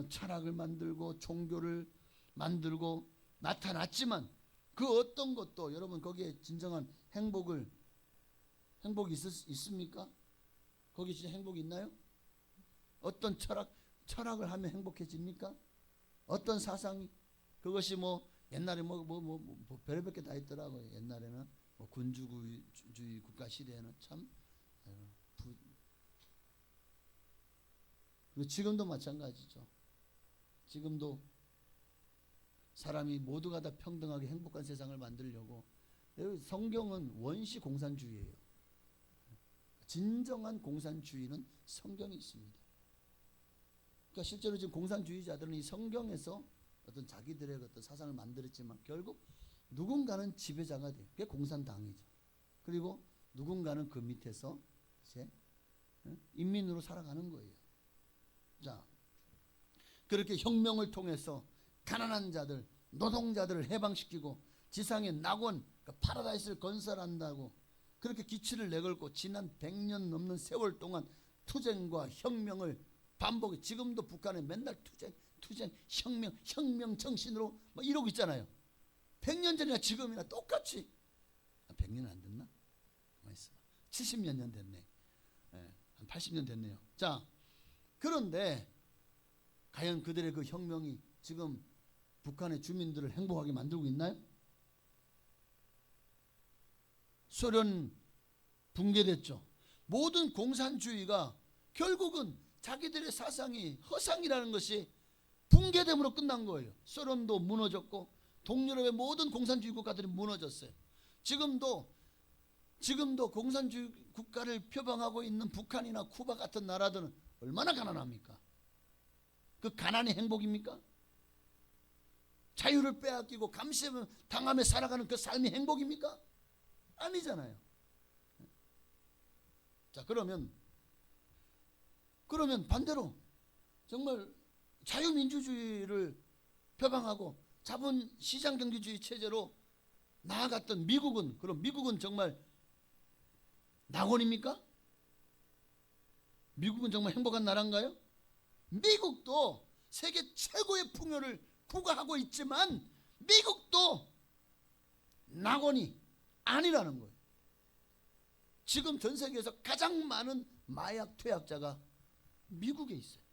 철학을 만들고 종교를 만들고 나타났지만 그 어떤 것도 여러분 거기에 진정한 행복이 있습니까? 거기 진짜 행복이 있나요? 어떤 철학을 하면 행복해집니까? 어떤 사상이 그것이 뭐 옛날에 뭐 별의별 게 다 있더라고요. 옛날에는 뭐 군주주의 국가 시대에는 참 그리고 지금도 마찬가지죠. 지금도 사람이 모두가 다 평등하게 행복한 세상을 만들려고 성경은 원시 공산주의예요. 진정한 공산주의는 성경에 있습니다. 그러니까 실제로 지금 공산주의자들은 이 성경에서 어떤 자기들의 어떤 사상을 만들었지만 결국 누군가는 지배자가 돼요. 그게 공산당이죠. 그리고 누군가는 그 밑에서 이제 인민으로 살아가는 거예요. 자, 그렇게 혁명을 통해서 가난한 자들, 노동자들을 해방시키고 지상의 낙원, 그러니까 파라다이스를 건설한다고 그렇게 기치를 내걸고 지난 100년 넘는 세월 동안 투쟁과 혁명을 반복해. 지금도 북한에 맨날 투쟁, 혁명 정신으로 뭐 이러고 있잖아요. 100년 전이나 지금이나 똑같이. 100년 안 됐나? 가만히 있어. 70몇 년 됐네. 한 80년 됐네요. 자, 그런데 과연 그들의 그 혁명이 지금 북한의 주민들을 행복하게 만들고 있나요? 소련 붕괴됐죠. 모든 공산주의가 결국은 자기들의 사상이 허상이라는 것이 붕괴됨으로 끝난 거예요. 소련도 무너졌고 동유럽의 모든 공산주의 국가들이 무너졌어요. 지금도 공산주의 국가를 표방하고 있는 북한이나 쿠바 같은 나라들은 얼마나 가난합니까? 그 가난이 행복입니까? 자유를 빼앗기고 감시를 당하며 살아가는 그 삶이 행복입니까? 아니잖아요. 자, 그러면 반대로 정말 자유민주주의를 표방하고 자본시장경제주의 체제로 나아갔던 미국은, 그럼 미국은 정말 낙원입니까? 미국은 정말 행복한 나라인가요? 미국도 세계 최고의 풍요를 구가하고 있지만 미국도 낙원이 아니라는 거예요. 지금 전 세계에서 가장 많은 마약 투약자가 미국에 있어요.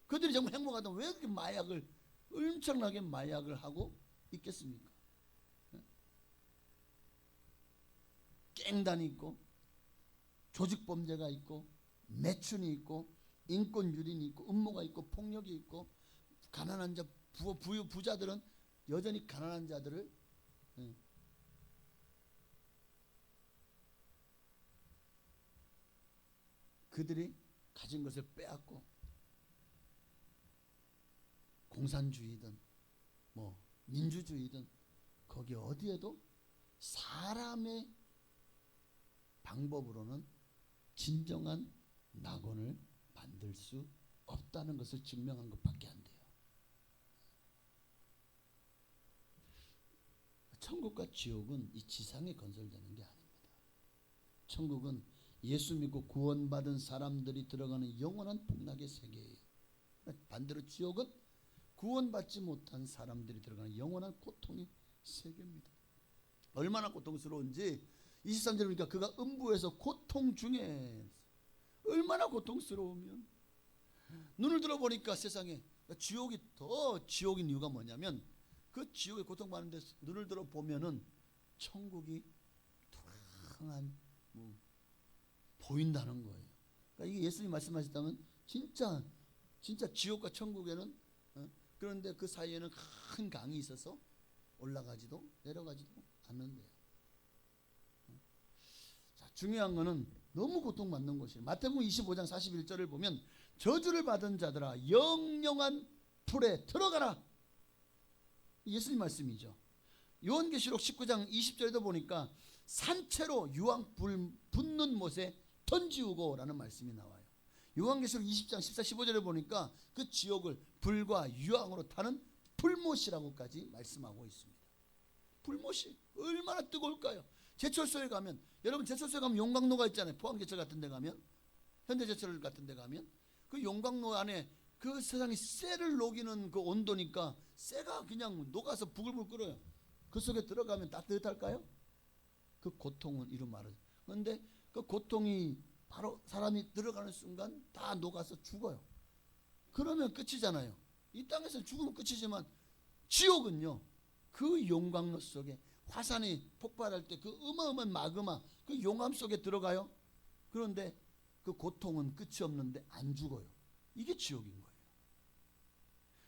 그들이 정말 행복하다면 왜 그렇게 엄청나게 마약을 하고 있겠습니까? 깽단이 있고 조직범죄가 있고 매춘이 있고 인권유린이 있고 음모가 있고 폭력이 있고 가난한 자 부자들은 여전히 가난한 자들을 그들이 가진 것을 빼앗고 공산주의든 뭐 민주주의든 거기 어디에도 사람의 방법으로는 진정한 낙원을 만들 수 없다는 것을 증명한 것밖에 안 돼요. 천국과 지옥은 이 지상에 건설되는 게 아닙니다. 천국은 예수 믿고 구원받은 사람들이 들어가는 영원한 복락의 세계예요. 반대로 지옥은 구원받지 못한 사람들이 들어가는 영원한 고통의 세계입니다. 얼마나 고통스러운지 23절에 보니까 그가 음부에서 고통 중에 얼마나 고통스러우면 눈을 들어보니까 세상에 지옥이 더 지옥인 이유가 뭐냐면 그 지옥에 고통받는 데 눈을 들어보면은 천국이 강한 보인다는 거예요. 그러니까 이게 예수님 말씀하셨다면 진짜 지옥과 천국에는 그런데 그 사이에는 큰 강이 있어서 올라가지도 내려가지도 않는데요. 자, 중요한 거는 너무 고통받는 것이에요. 마태복음 25장 41절을 보면 저주를 받은 자들아 영영한 불에 들어가라. 예수님 말씀이죠. 요한계시록 19장 20절에도 보니까 산채로 유황 붙는 못에 던지우고 라는 말씀이 나와요. 요한계시록 20장 14, 15절에 보니까 그 지옥을 불과 유황으로 타는 불못이라고까지 말씀하고 있습니다. 불못이 얼마나 뜨거울까요? 제철소에 가면, 여러분 제철소에 가면 용광로가 있잖아요. 포항제철 같은 데 가면, 현대제철 같은 데 가면 그 용광로 안에 그 세상에 쇠를 녹이는 그 온도니까 쇠가 그냥 녹아서 부글부글 끓어요. 그 속에 들어가면 따뜻할까요? 그 고통은 이루 말하죠. 그런데 그 고통이 바로 사람이 들어가는 순간 다 녹아서 죽어요. 그러면 끝이잖아요. 이 땅에서 죽으면 끝이지만 지옥은요, 그 용광로 속에 화산이 폭발할 때 그 어마어마한 마그마, 그 용암 속에 들어가요. 그런데 그 고통은 끝이 없는데 안 죽어요. 이게 지옥인 거예요.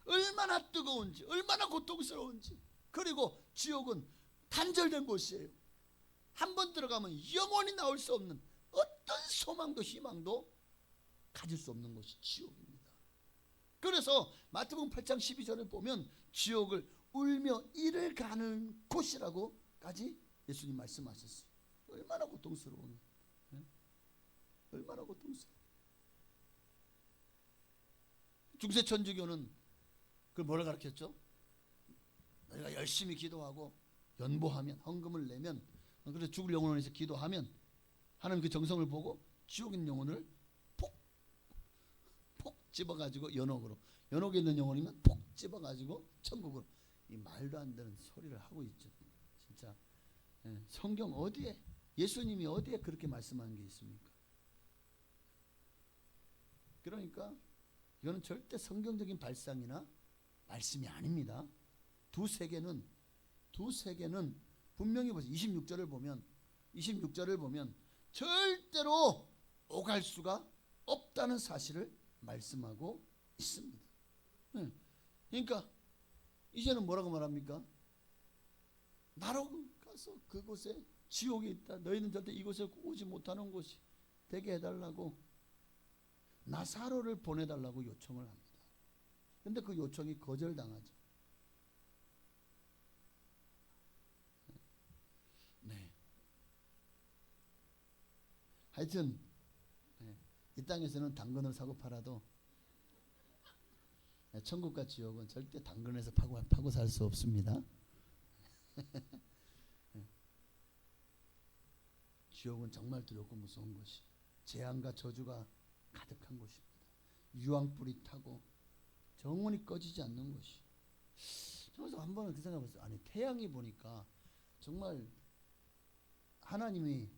얼마나 뜨거운지, 얼마나 고통스러운지. 그리고 지옥은 단절된 곳이에요. 한 번 들어가면 영원히 나올 수 없는, 어떤 소망도 희망도 가질 수 없는 곳이 지옥입니다. 그래서 마태복음 8장 12절을 보면 지옥을 울며 이를 가는 곳이라고까지 예수님 말씀하셨어요. 얼마나 고통스러운, 얼마나 고통스러워. 중세천주교는 그걸 뭐를 가르쳤죠? 너희가 열심히 기도하고 연보하면, 헌금을 내면, 그래서 죽을 영혼을 위해서 기도하면 하나님 그 정성을 보고 지옥인 영혼을 폭 집어가지고 연옥에 있는 영혼이면 폭 집어가지고 천국으로. 이 말도 안 되는 소리를 하고 있죠. 진짜 성경 어디에, 예수님이 어디에 그렇게 말씀하는 게 있습니까? 그러니까 이거는 절대 성경적인 발상이나 말씀이 아닙니다. 두 세계는 분명히 보세요. 26절을 보면 절대로 오갈 수가 없다는 사실을 말씀하고 있습니다. 그러니까 이제는 뭐라고 말합니까? 나로 가서 그곳에 지옥이 있다. 너희는 절대 이곳에 오지 못하는 곳이 되게 해달라고 나사로를 보내달라고 요청을 합니다. 근데 그 요청이 거절당하죠. 네. 하여튼 이 땅에서는 당근을 사고 팔아도 천국과 지옥은 절대 당근에서 파고 살 수 없습니다. 지옥은 정말 두렵고 무서운 것이, 재앙과 저주가 가득한 곳입니다. 유황불이 타고 영원히 꺼지지 않는 것이. 그래서 한 번은 그 생각해봤어요. 아니 태양이 보니까 정말 하나님이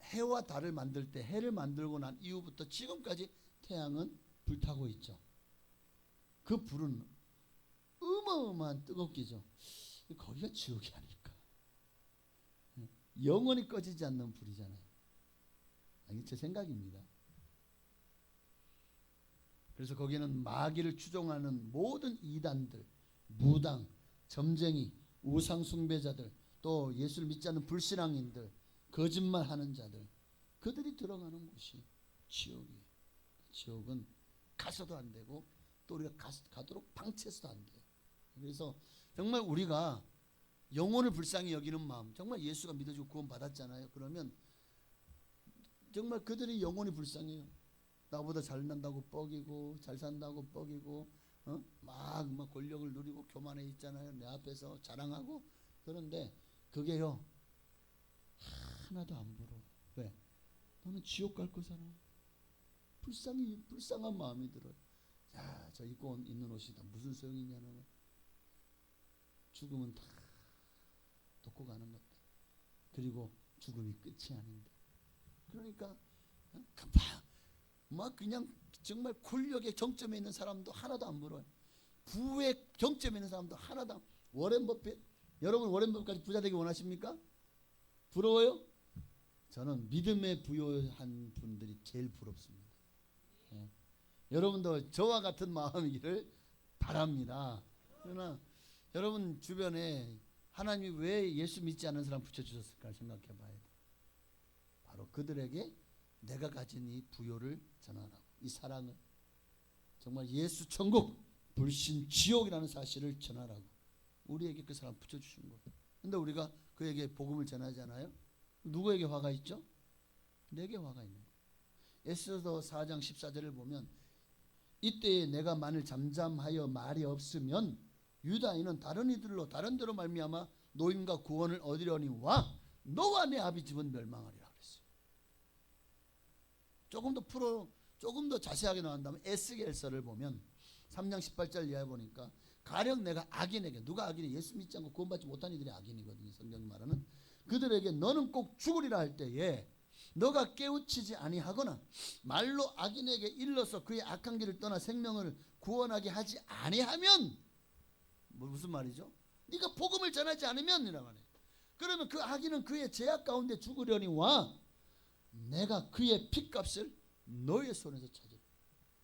해와 달을 만들 때, 해를 만들고 난 이후부터 지금까지 태양은 불타고 있죠. 그 불은 어마어마한 뜨겁기죠. 거기가 지옥이 아닐까. 영원히 꺼지지 않는 불이잖아요. 이게 제 생각입니다. 그래서 거기는 마귀를 추종하는 모든 이단들, 무당, 점쟁이, 우상 숭배자들, 또 예수를 믿지 않는 불신앙인들, 거짓말하는 자들, 그들이 들어가는 곳이 지옥이에요. 지옥은 가서도 안 되고 또 우리가 가도록 방치해서도 안 돼요. 그래서 정말 우리가 영혼을 불쌍히 여기는 마음, 정말 예수가 믿어주고 구원 받았잖아요. 그러면 정말 그들이 영혼이 불쌍해요. 나보다 잘난다고 뻐기고 잘 산다고 뻐기고 막 권력을 누리고 교만해 있잖아요. 내 앞에서 자랑하고. 그런데 그게요 하나도 안 부러워. 왜? 너는 지옥 갈 거잖아. 불쌍한 마음이 들어요. 야, 저 입고 있는 옷이 다 무슨 소용이 있냐는. 죽음은 다 돕고 가는 것들. 그리고 죽음이 끝이 아닌데. 그러니까 금방 막 그냥 정말 권력의 정점에 있는 사람도 하나도 안 부러워요. 부의 정점에 있는 사람도 하나도 안. 워렌 버핏, 여러분 워렌 버핏까지 부자 되기 원하십니까? 부러워요? 저는 믿음에 부여한 분들이 제일 부럽습니다. 예. 여러분도 저와 같은 마음이기를 바랍니다. 그러나 여러분 주변에 하나님이 왜 예수 믿지 않는 사람 붙여주셨을까 생각해 봐야 돼. 바로 그들에게 내가 가진 이 부요를 전하라고, 이 사랑을, 정말 예수 천국 불신 지옥이라는 사실을 전하라고 우리에게 그 사람 붙여주신 거예요. 근데 우리가 그에게 복음을 전하지 않아요? 누구에게 화가 있죠? 내게 화가 있는 거예요. 에스더 4장 14절을 보면 이때에 내가 만일 잠잠하여 말이 없으면 유다인은 다른 이들로 다른 데로 말미암아 노임과 구원을 얻으려니와 너와 내 아비 집은 멸망하리라 그랬어요. 조금 더 자세하게 나온다면 에스겔서를 보면 3장 18절 이하에 보니까 가령 내가 악인에게, 누가 악인이 예수 믿지 않고 구원받지 못한 이들이 악인이거든요. 성경이 말하는 그들에게 너는 꼭 죽으리라 할 때에 너가 깨우치지 아니하거나 말로 악인에게 일러서 그의 악한 길을 떠나 생명을 구원하게 하지 아니하면, 무슨 말이죠? 네가 복음을 전하지 않으면 이라 말해. 그러면 그 악인은 그의 죄악 가운데 죽으려니와 내가 그의 핏값을 너의 손에서 찾으리.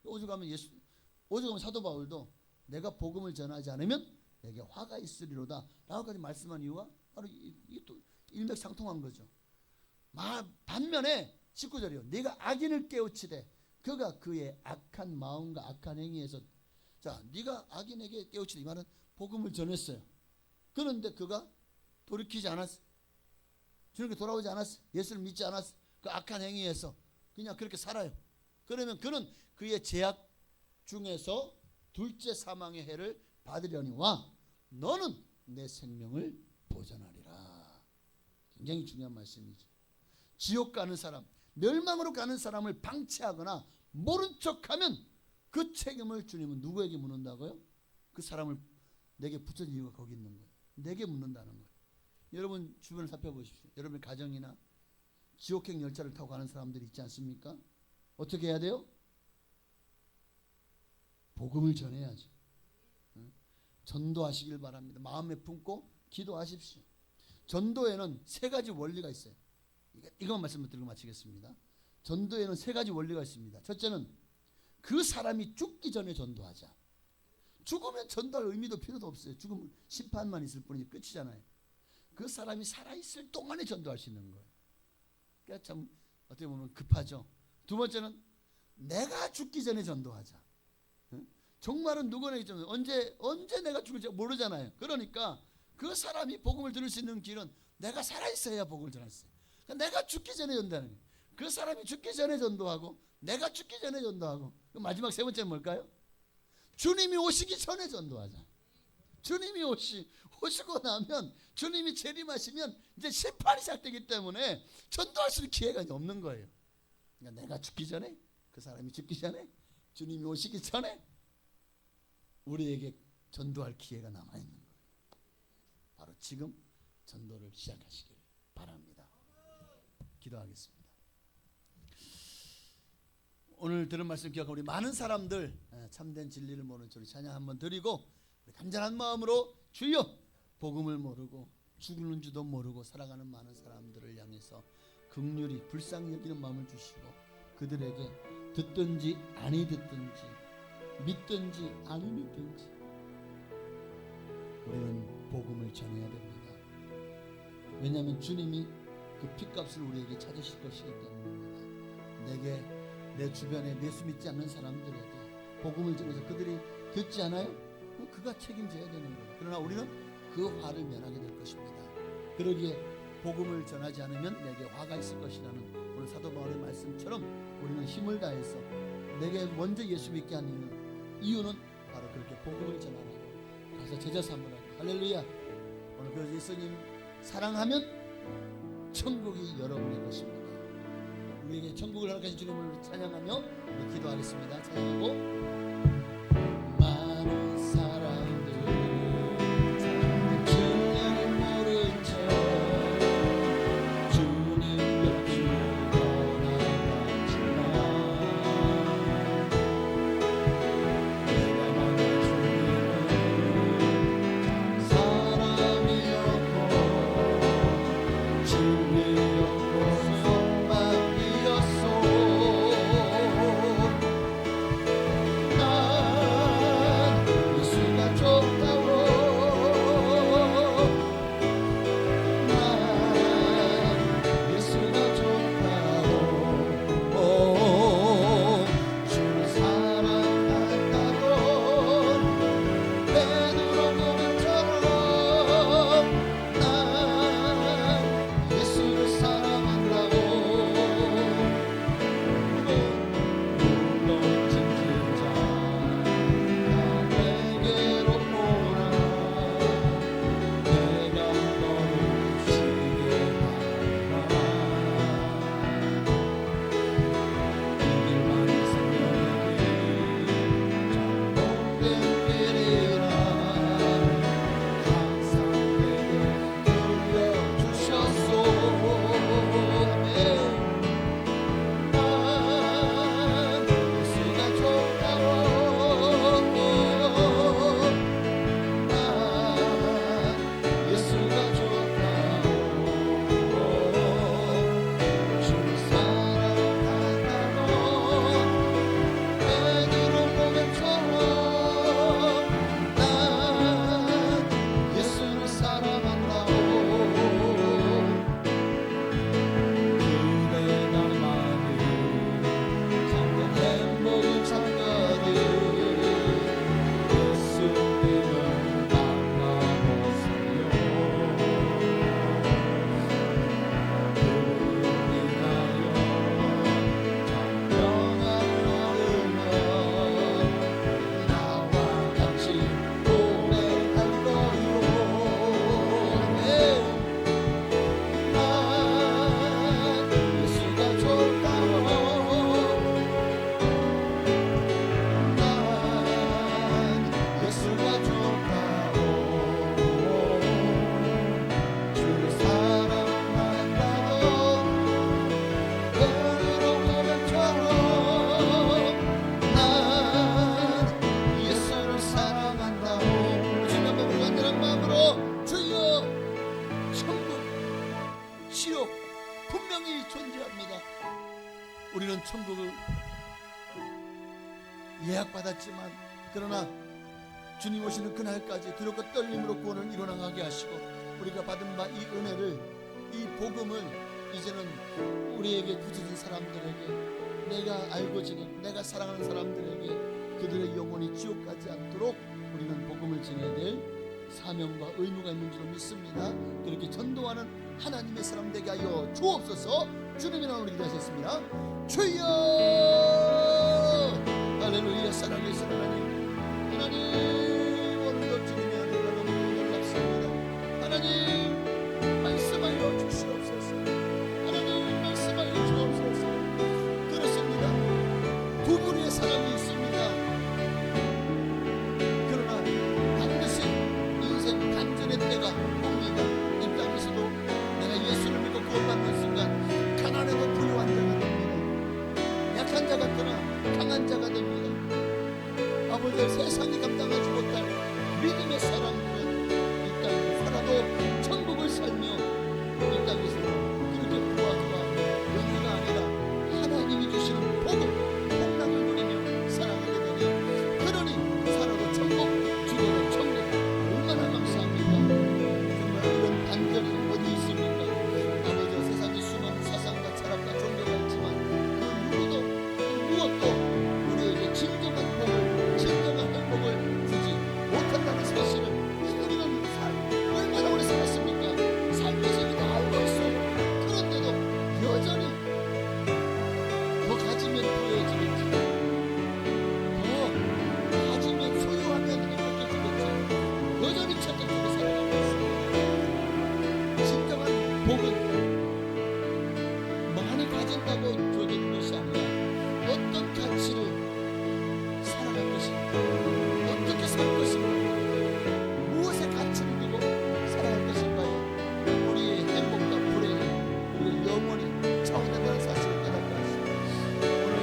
오죽하면 사도 바울도 내가 복음을 전하지 않으면 내게 화가 있으리로다 라고까지 말씀한 이유가 바로 이게 또 일맥상통한 거죠. 반면에 19절이요. 네가 악인을 깨우치되 그가 그의 악한 마음과 악한 행위에서, 자, 네가 악인에게 깨우치되, 이 말은 복음을 전했어요. 그런데 그가 돌이키지 않았어. 주님께 돌아오지 않았어. 예수를 믿지 않았어. 그 악한 행위에서 그냥 그렇게 살아요. 그러면 그는 그의 죄악 중에서 둘째 사망의 해를 받으려니와 너는 내 생명을 보존하리라. 굉장히 중요한 말씀이죠. 지옥 가는 사람, 멸망으로 가는 사람을 방치하거나 모른 척하면 그 책임을 주님은 누구에게 묻는다고요? 그 사람을 내게 붙여준 이유가 거기 있는 거예요. 내게 묻는다는 거예요. 여러분 주변을 살펴보십시오. 여러분 가정이나 지옥행 열차를 타고 가는 사람들이 있지 않습니까? 어떻게 해야 돼요? 복음을 전해야죠. 전도하시길 바랍니다. 마음에 품고 기도하십시오. 전도에는 세 가지 원리가 있어요. 이것만 말씀드리고 마치겠습니다. 전도에는 세 가지 원리가 있습니다. 첫째는 그 사람이 죽기 전에 전도하자. 죽으면 전도할 의미도 필요도 없어요. 죽으면 심판만 있을 뿐이지 끝이잖아요. 그 사람이 살아있을 동안에 전도할 수 있는 거예요. 그러니까 참 어떻게 보면 급하죠. 두 번째는 내가 죽기 전에 전도하자. 정말은 누구나 있잖아요. 언제 내가 죽을지 모르잖아요. 그러니까 그 사람이 복음을 들을 수 있는 길은 내가 살아있어야 복음을 전할 수 있어요. 그러니까 내가 죽기 전에 전도하는 거예요. 그 사람이 죽기 전에 전도하고 내가 죽기 전에 전도하고, 마지막 세 번째는 뭘까요? 주님이 오시기 전에 전도하자. 주님이 오시고 나면, 주님이 재림하시면 이제 심판이 시작되기 때문에 전도할 수 있는 기회가 없는 거예요. 그러니까 내가 죽기 전에, 그 사람이 죽기 전에, 주님이 오시기 전에 우리에게 전도할 기회가 남아있는 거예요. 바로 지금 전도를 시작하시길 바랍니다. 기도하겠습니다. 오늘 들은 말씀 기억하고 우리 많은 사람들 참된 진리를 모르는 우리 찬양 한번 드리고, 우리 간절한 마음으로 주여, 복음을 모르고 죽는 줄도 모르고 살아가는 많은 사람들을 향해서 긍휼히 불쌍히 여기는 마음을 주시고, 그들에게 듣든지 아니 듣든지 믿든지 아니 믿든지 우리는 복음을 전해야 됩니다. 왜냐하면 주님이 그 핏값을 우리에게 찾으실 것이기 때문입니다. 내 주변에 예수 믿지 않는 사람들에게 복음을 전해서 그들이 듣지 않아요? 그가 책임져야 되는 거예요. 그러나 우리는 그 화를 면하게 될 것입니다. 그러기에 복음을 전하지 않으면 내게 화가 있을 것이라는 오늘 사도 바울의 말씀처럼 우리는 힘을 다해서 내게 먼저 예수 믿게 하는 이유는 바로 그렇게 복음을 전하라고 가서 제자 삼으라고. 할렐루야. 오늘 그 예수님 사랑하면 천국이 여러분의 것입니다. 우리에게 천국을 허락하신 주님을 찬양하며 우리 기도하겠습니다. 찬양하고, 많은 사람들 주님을 모른 채 주님 곁으로 떠나갔지만 내가 만난 주님은 사람이었고 진리였고 예약받았지만 그러나 주님 오시는 그날까지 두렵고 떨림으로 구원을 이뤄나가게 하시고 우리가 받은 바 이 은혜를, 이 복음을 이제는 우리에게 부서진 사람들에게, 내가 알고 지낸, 내가 사랑하는 사람들에게 그들의 영혼이 지옥 가지 않도록 우리는 복음을 전해야 될 사명과 의무가 있는 줄 믿습니다. 그렇게 전도하는 하나님의 사람 되게 하여 주옵소서. 주님의 이름으로 기도하셨습니다. 주여! 할렐루야. 사랑하시는 하나님, 하나님 오늘도 주님의 은혜가 너무 놀랍습니다. 하나님 말씀하여 주시옵소서. 하나님 말씀하여 주옵소서. 그렇습니다. 두 분의 사람이 있습니다. 그러나 반드시 인생 반전의 때가 옵니다. 이 땅에서도 내가 예수를 믿고 구원받는 순간 가난해도 부유한 자가 됩니다. 약한 자가 떠나 강한 자가 됩니다. 아버지, 세상이 감당하지 못할 믿음의 사람들은 이 땅에 살아도 천국을 살며 이 땅에서 그렇게 부하가 영예가 아니라 하나님이 주시는 복음, 복락을 누리며 살아가게 되니 그러니 살아도 천국, 죽어도 천국. 얼마나 감사합니까? 정말 이런 반전이 어디 있습니까? 아버지, 세상에 수많은 사상과 철학과 종교가 있지만 그 누구도 무엇도 우리에게 진정한 복을, 진정한 행복을 주지 못한다는 사실을 우리는 얼마나 오래 살았습니까? 삶에서 이미 다 알고 있어요. 그런데도 여전히 더 가지면 부유해지겠지, 더 가지면 소유하면 행복해지겠지, 여전히 착각하고 살아가고 있습니다. 진정한 복은 많이 가진다고 주어지는 것이 아니라 어떤 가치를 살아갈 것인가, 어떻게 살 것인가, 무엇에 가치를 두고 살아갈 것인가요? 우리의 행복과 불행, 그리고 영원히 차오른다는 사실을 깨닫게 하시고 오늘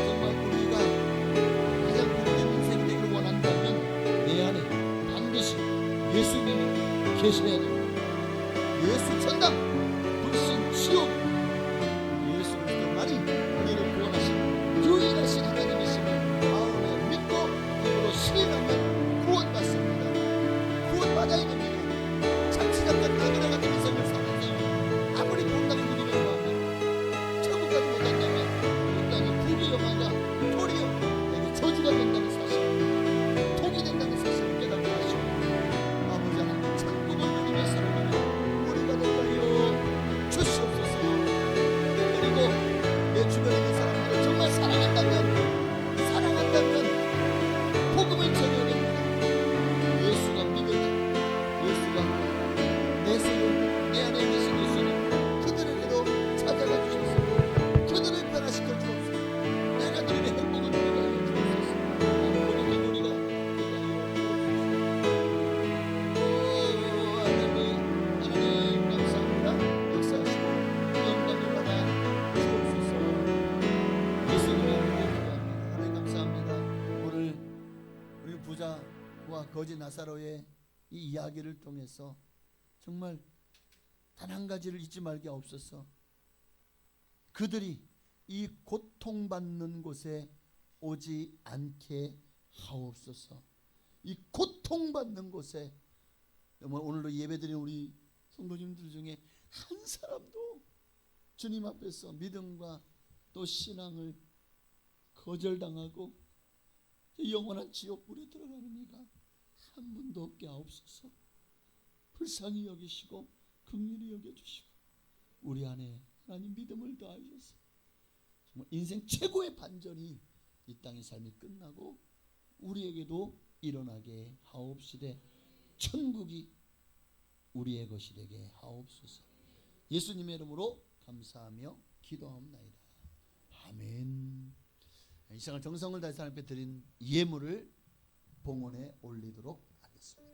정말 우리가 가장 복된 인생이 되기를 원한다면 내 안에 반드시 예수님이 계셔야 됩니다. 예수 천당, 불신 지옥, 예수 그리스도만이 우리를 구원하신 유일하신 하나님이심을 마음에 믿고 입으로 시인하면 구원받습니다. 구원받아야 됩니다. 착취작과 따그라 같은 인생을 사는 사람, 아무리 복락을 누리려고 하면 천국까지 못한다면 이 땅이 부귀영화가 도리어 내게 저주가 된다는 사실, 독이 된다는 사실을 깨닫게 하시고 아버지 하나님 천국을 누리며 살아가는 우리가 되게 주시옵소서. 그리고 내 주변에 있는 사람들을 정말 사랑한다면 복음을 전해야 됩니다. 예수가 믿어진, 예수가 내 손을, 내 안에 계신 예수님 그들에게도 찾아가 주셔서 그들을 변화시켜 주옵소서. 내가 너희의 행복을 누리게 하여 주옵소서. 행복의 누리가 되게 하여 주옵소서. 할렐루야. 하나님 감사합니다. 역사하시고 영광을 받아 주옵소서. 예수님의 이름으로 기도합니다. 하나님 감사합니다. 오늘 우리 부자와 거지 나사로의 이 이야기를 통해서 정말 단 한 가지를 잊지 말게 없어서 그들이 이 고통받는 곳에 오지 않게 하옵소서. 이 고통받는 곳에 정말 오늘도 예배드리는 우리 성도님들 중에 한 사람도 주님 앞에서 믿음과 또 신앙을 거절당하고 영원한 지옥불에 들어가는 이가 한 분도 없게 하옵소서. 불쌍히 여기시고 긍휼히 여겨주시고 우리 안에 하나님 믿음을 더하셔서 정말 인생 최고의 반전이 이 땅의 삶이 끝나고 우리에게도 일어나게 하옵시되 천국이 우리의 것이 되게 하옵소서. 예수님의 이름으로 감사하며 기도하옵나이다. 아멘. 이 시간 정성을 다해서 하나님 앞에 드린 예물을 봉헌에 올리도록 하겠습니다.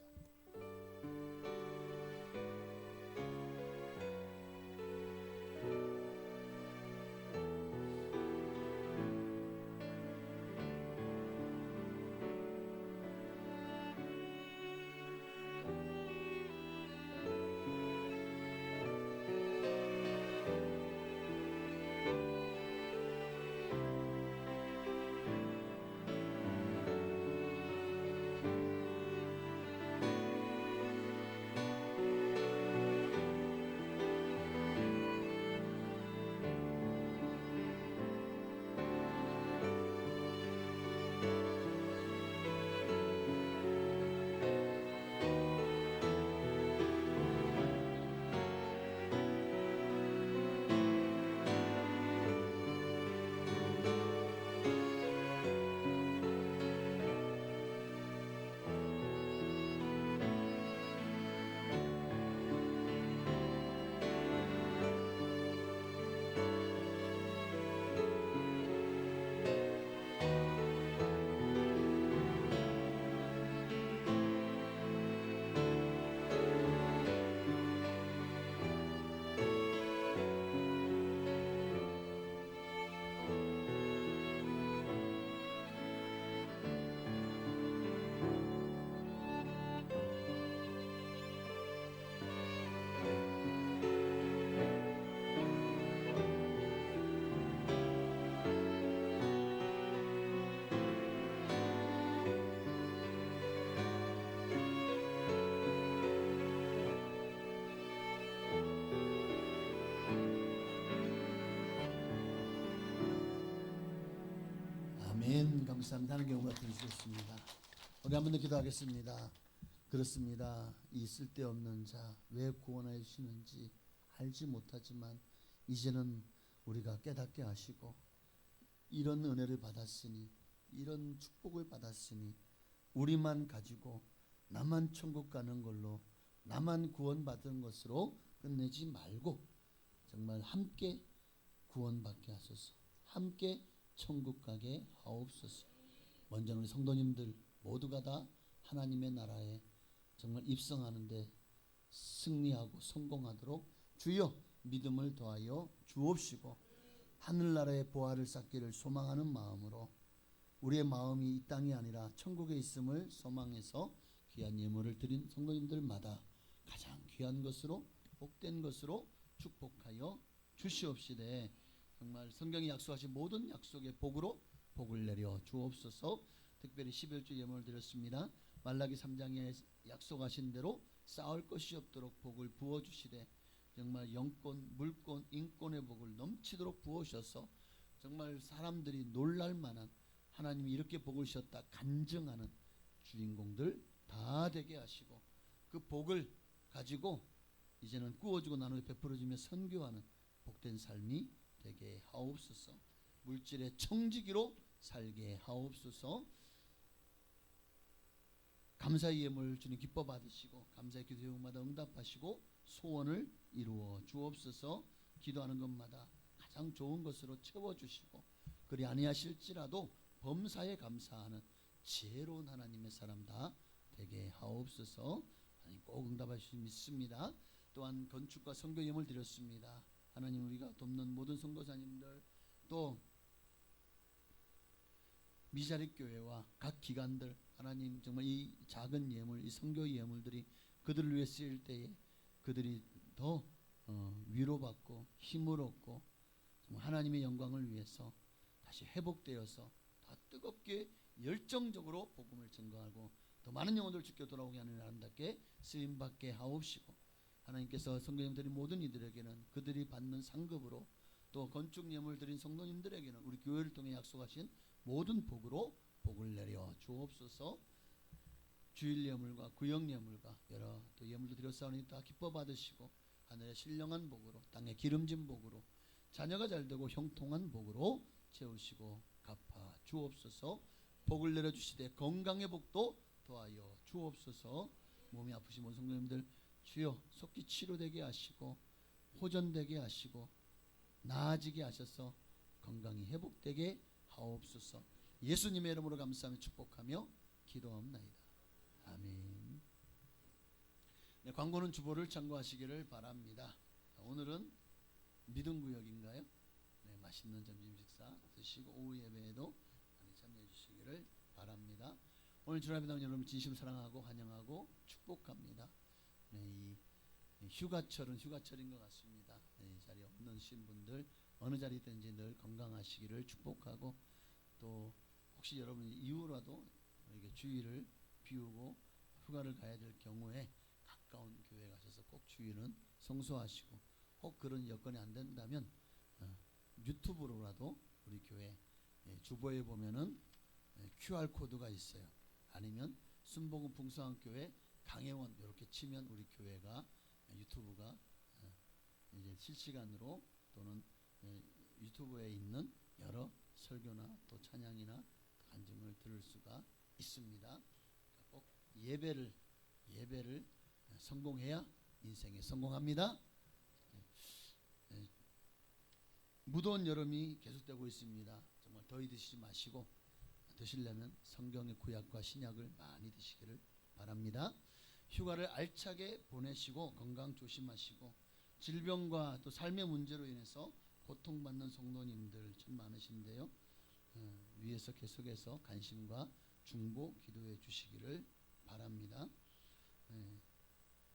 아멘. 감사합니다 하는 경우가 되시겠습니다. 우리 한 번 더 기도하겠습니다. 그렇습니다. 이 쓸데없는 자 왜 구원하여 주시는지 알지 못하지만 이제는 우리가 깨닫게 하시고 이런 은혜를 받았으니 이런 축복을 받았으니 우리만 가지고 나만 천국 가는 걸로 나만 구원받은 것으로 끝내지 말고 정말 함께 구원받게 하소서. 함께 천국 가게 하옵소서. 먼저 우리 성도님들 모두가 다 하나님의 나라에 정말 입성하는데 승리하고 성공하도록 주여 믿음을 더하여 주옵시고 하늘나라의 보화를 쌓기를 소망하는 마음으로 우리의 마음이 이 땅이 아니라 천국에 있음을 소망해서 귀한 예물을 드린 성도님들마다 가장 귀한 것으로 복된 것으로 축복하여 주시옵시되 정말 성경이 약속하신 모든 약속의 복으로 복을 내려 주옵소서. 특별히 11주 예물을 드렸습니다. 말라기 3장에 약속하신 대로 쌓을 것이 없도록 복을 부어주시되 정말 영권, 물권, 인권의 복을 넘치도록 부어주셔서 정말 사람들이 놀랄 만한 하나님이 이렇게 복을 주셨다 간증하는 주인공들 다 되게 하시고 그 복을 가지고 이제는 구워주고 나누어 베풀어주며 선교하는 복된 삶이 되게 하옵소서. 물질의 청지기로 살게 하옵소서. 감사의 예물 주님 기뻐 받으시고 감사의 기도 제목마다 응답하시고 소원을 이루어 주옵소서. 기도하는 것마다 가장 좋은 것으로 채워주시고 그리 아니하실지라도 범사에 감사하는 지혜로운 하나님의 사람 다 되게 하옵소서. 하나님 꼭 응답하실 수 믿습니다. 또한 건축과 선교 예물 드렸습니다. 하나님 우리가 돕는 모든 선교사님들 또 미자립 교회와 각 기관들 하나님 정말 이 작은 예물 이 선교 예물들이 그들을 위해 쓰일 때에 그들이 더 위로받고 힘을 얻고 정말 하나님의 영광을 위해서 다시 회복되어서 더 뜨겁게 열정적으로 복음을 증거하고 더 많은 영혼들 주께 돌아오게 하는 아름답게 쓰임받게 하옵시고 하나님께서 성도님들이 모든 이들에게는 그들이 받는 상급으로 또 건축 예물 드린 성도님들에게는 우리 교회를 통해 약속하신 모든 복으로 복을 내려 주옵소서. 주일 예물과 구역 예물과 여러 또 예물도 드렸사오니 다 기뻐 받으시고 하늘의 신령한 복으로 땅의 기름진 복으로 자녀가 잘되고 형통한 복으로 채우시고 갚아 주옵소서. 복을 내려주시되 건강의 복도 더하여 주옵소서. 몸이 아프신 모든 성도님들 주여 속기 치료되게 하시고 호전되게 하시고 나아지게 하셔서 건강이 회복되게 하옵소서. 예수님의 이름으로 감사하며 축복하며 기도합나이다. 아멘. 네, 광고는 주보를 참고하시기를 바랍니다. 오늘은 믿음구역인가요? 네, 맛있는 점심 식사 드시고 오후 예배에도 많이 참여해 주시기를 바랍니다. 오늘 주일날 여러분 진심 사랑하고 환영하고 축복합니다. 네, 이 휴가철은 휴가철인 것 같습니다. 네, 이 자리에 없는 신분들 어느 자리든지 늘 건강하시기를 축복하고 또 혹시 여러분이 이후라도 이렇게 주일을 비우고 휴가를 가야 될 경우에 가까운 교회 가셔서 꼭 주일은 성수하시고 혹 그런 여건이 안 된다면 유튜브로라도 우리 교회 주보에 보면은 QR 코드가 있어요. 아니면 순복음 풍성한교회 강혜원 이렇게 치면 우리 교회가 유튜브가 이제 실시간으로 또는 유튜브에 있는 여러 설교나 또 찬양이나 간증을 들을 수가 있습니다. 꼭 예배를 성공해야 인생에 성공합니다. 무더운 여름이 계속되고 있습니다. 정말 더위 드시지 마시고 드시려면 성경의 구약과 신약을 많이 드시기를 바랍니다. 휴가를 알차게 보내시고 건강 조심하시고 질병과 또 삶의 문제로 인해서 고통받는 성도님들 참 많으신데요. 위에서 계속해서 관심과 중보 기도해 주시기를 바랍니다.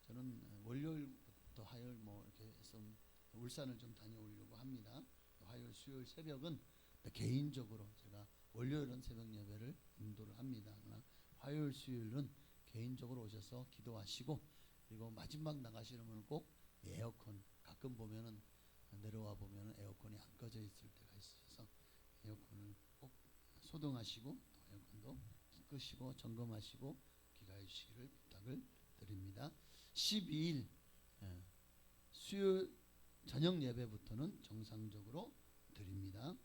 저는 월요일부터 화요일 이렇게 해서 울산을 좀 다녀오려고 합니다. 화요일 수요일 새벽은 개인적으로 제가 월요일은 새벽 예배를 인도를 합니다. 그러나 화요일 수요일은 개인적으로 오셔서 기도하시고 그리고 마지막 나가시려면 꼭 에어컨 가끔 보면은 내려와 보면은 에어컨이 안 꺼져 있을 때가 있어서 에어컨을 꼭 소등하시고 에어컨도 끄시고 점검하시고 귀가해 주시기를 부탁을 드립니다. 12일 수요 저녁 예배부터는 정상적으로 드립니다.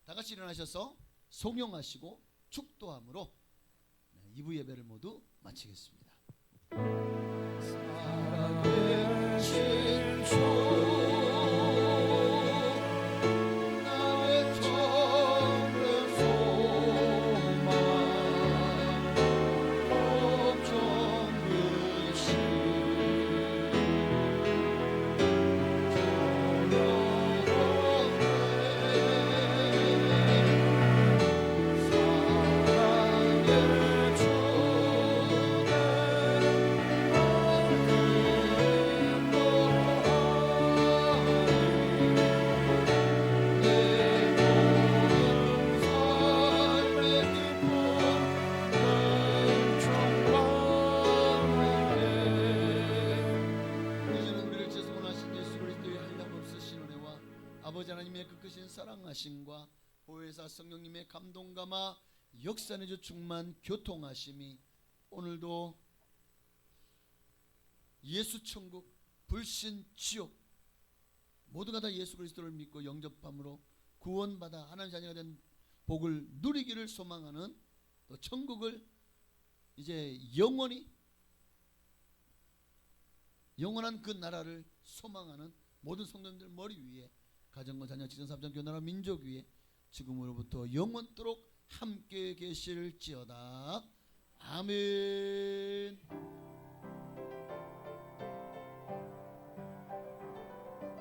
다 같이 일어나셔서 송영하시고 축도함으로 2부 예배를 모두 마치겠습니다. 살아계신 주 나의 정글 소망 걱정 근심 아버지 하나님의 그 크신 사랑하심과 보혜사 성령님의 감동감화 역사내주 충만 교통하심이 오늘도 예수 천국 불신 지옥 모두가 다 예수 그리스도를 믿고 영접함으로 구원받아 하나님 자녀가 된 복을 누리기를 소망하는 또 천국을 이제 영원한 그 나라를 소망하는 모든 성도님들 머리 위에 가정과 자녀 지정 삼정 교나라 민족 위에 지금으로부터 영원토록 함께 계실지어다. 아멘.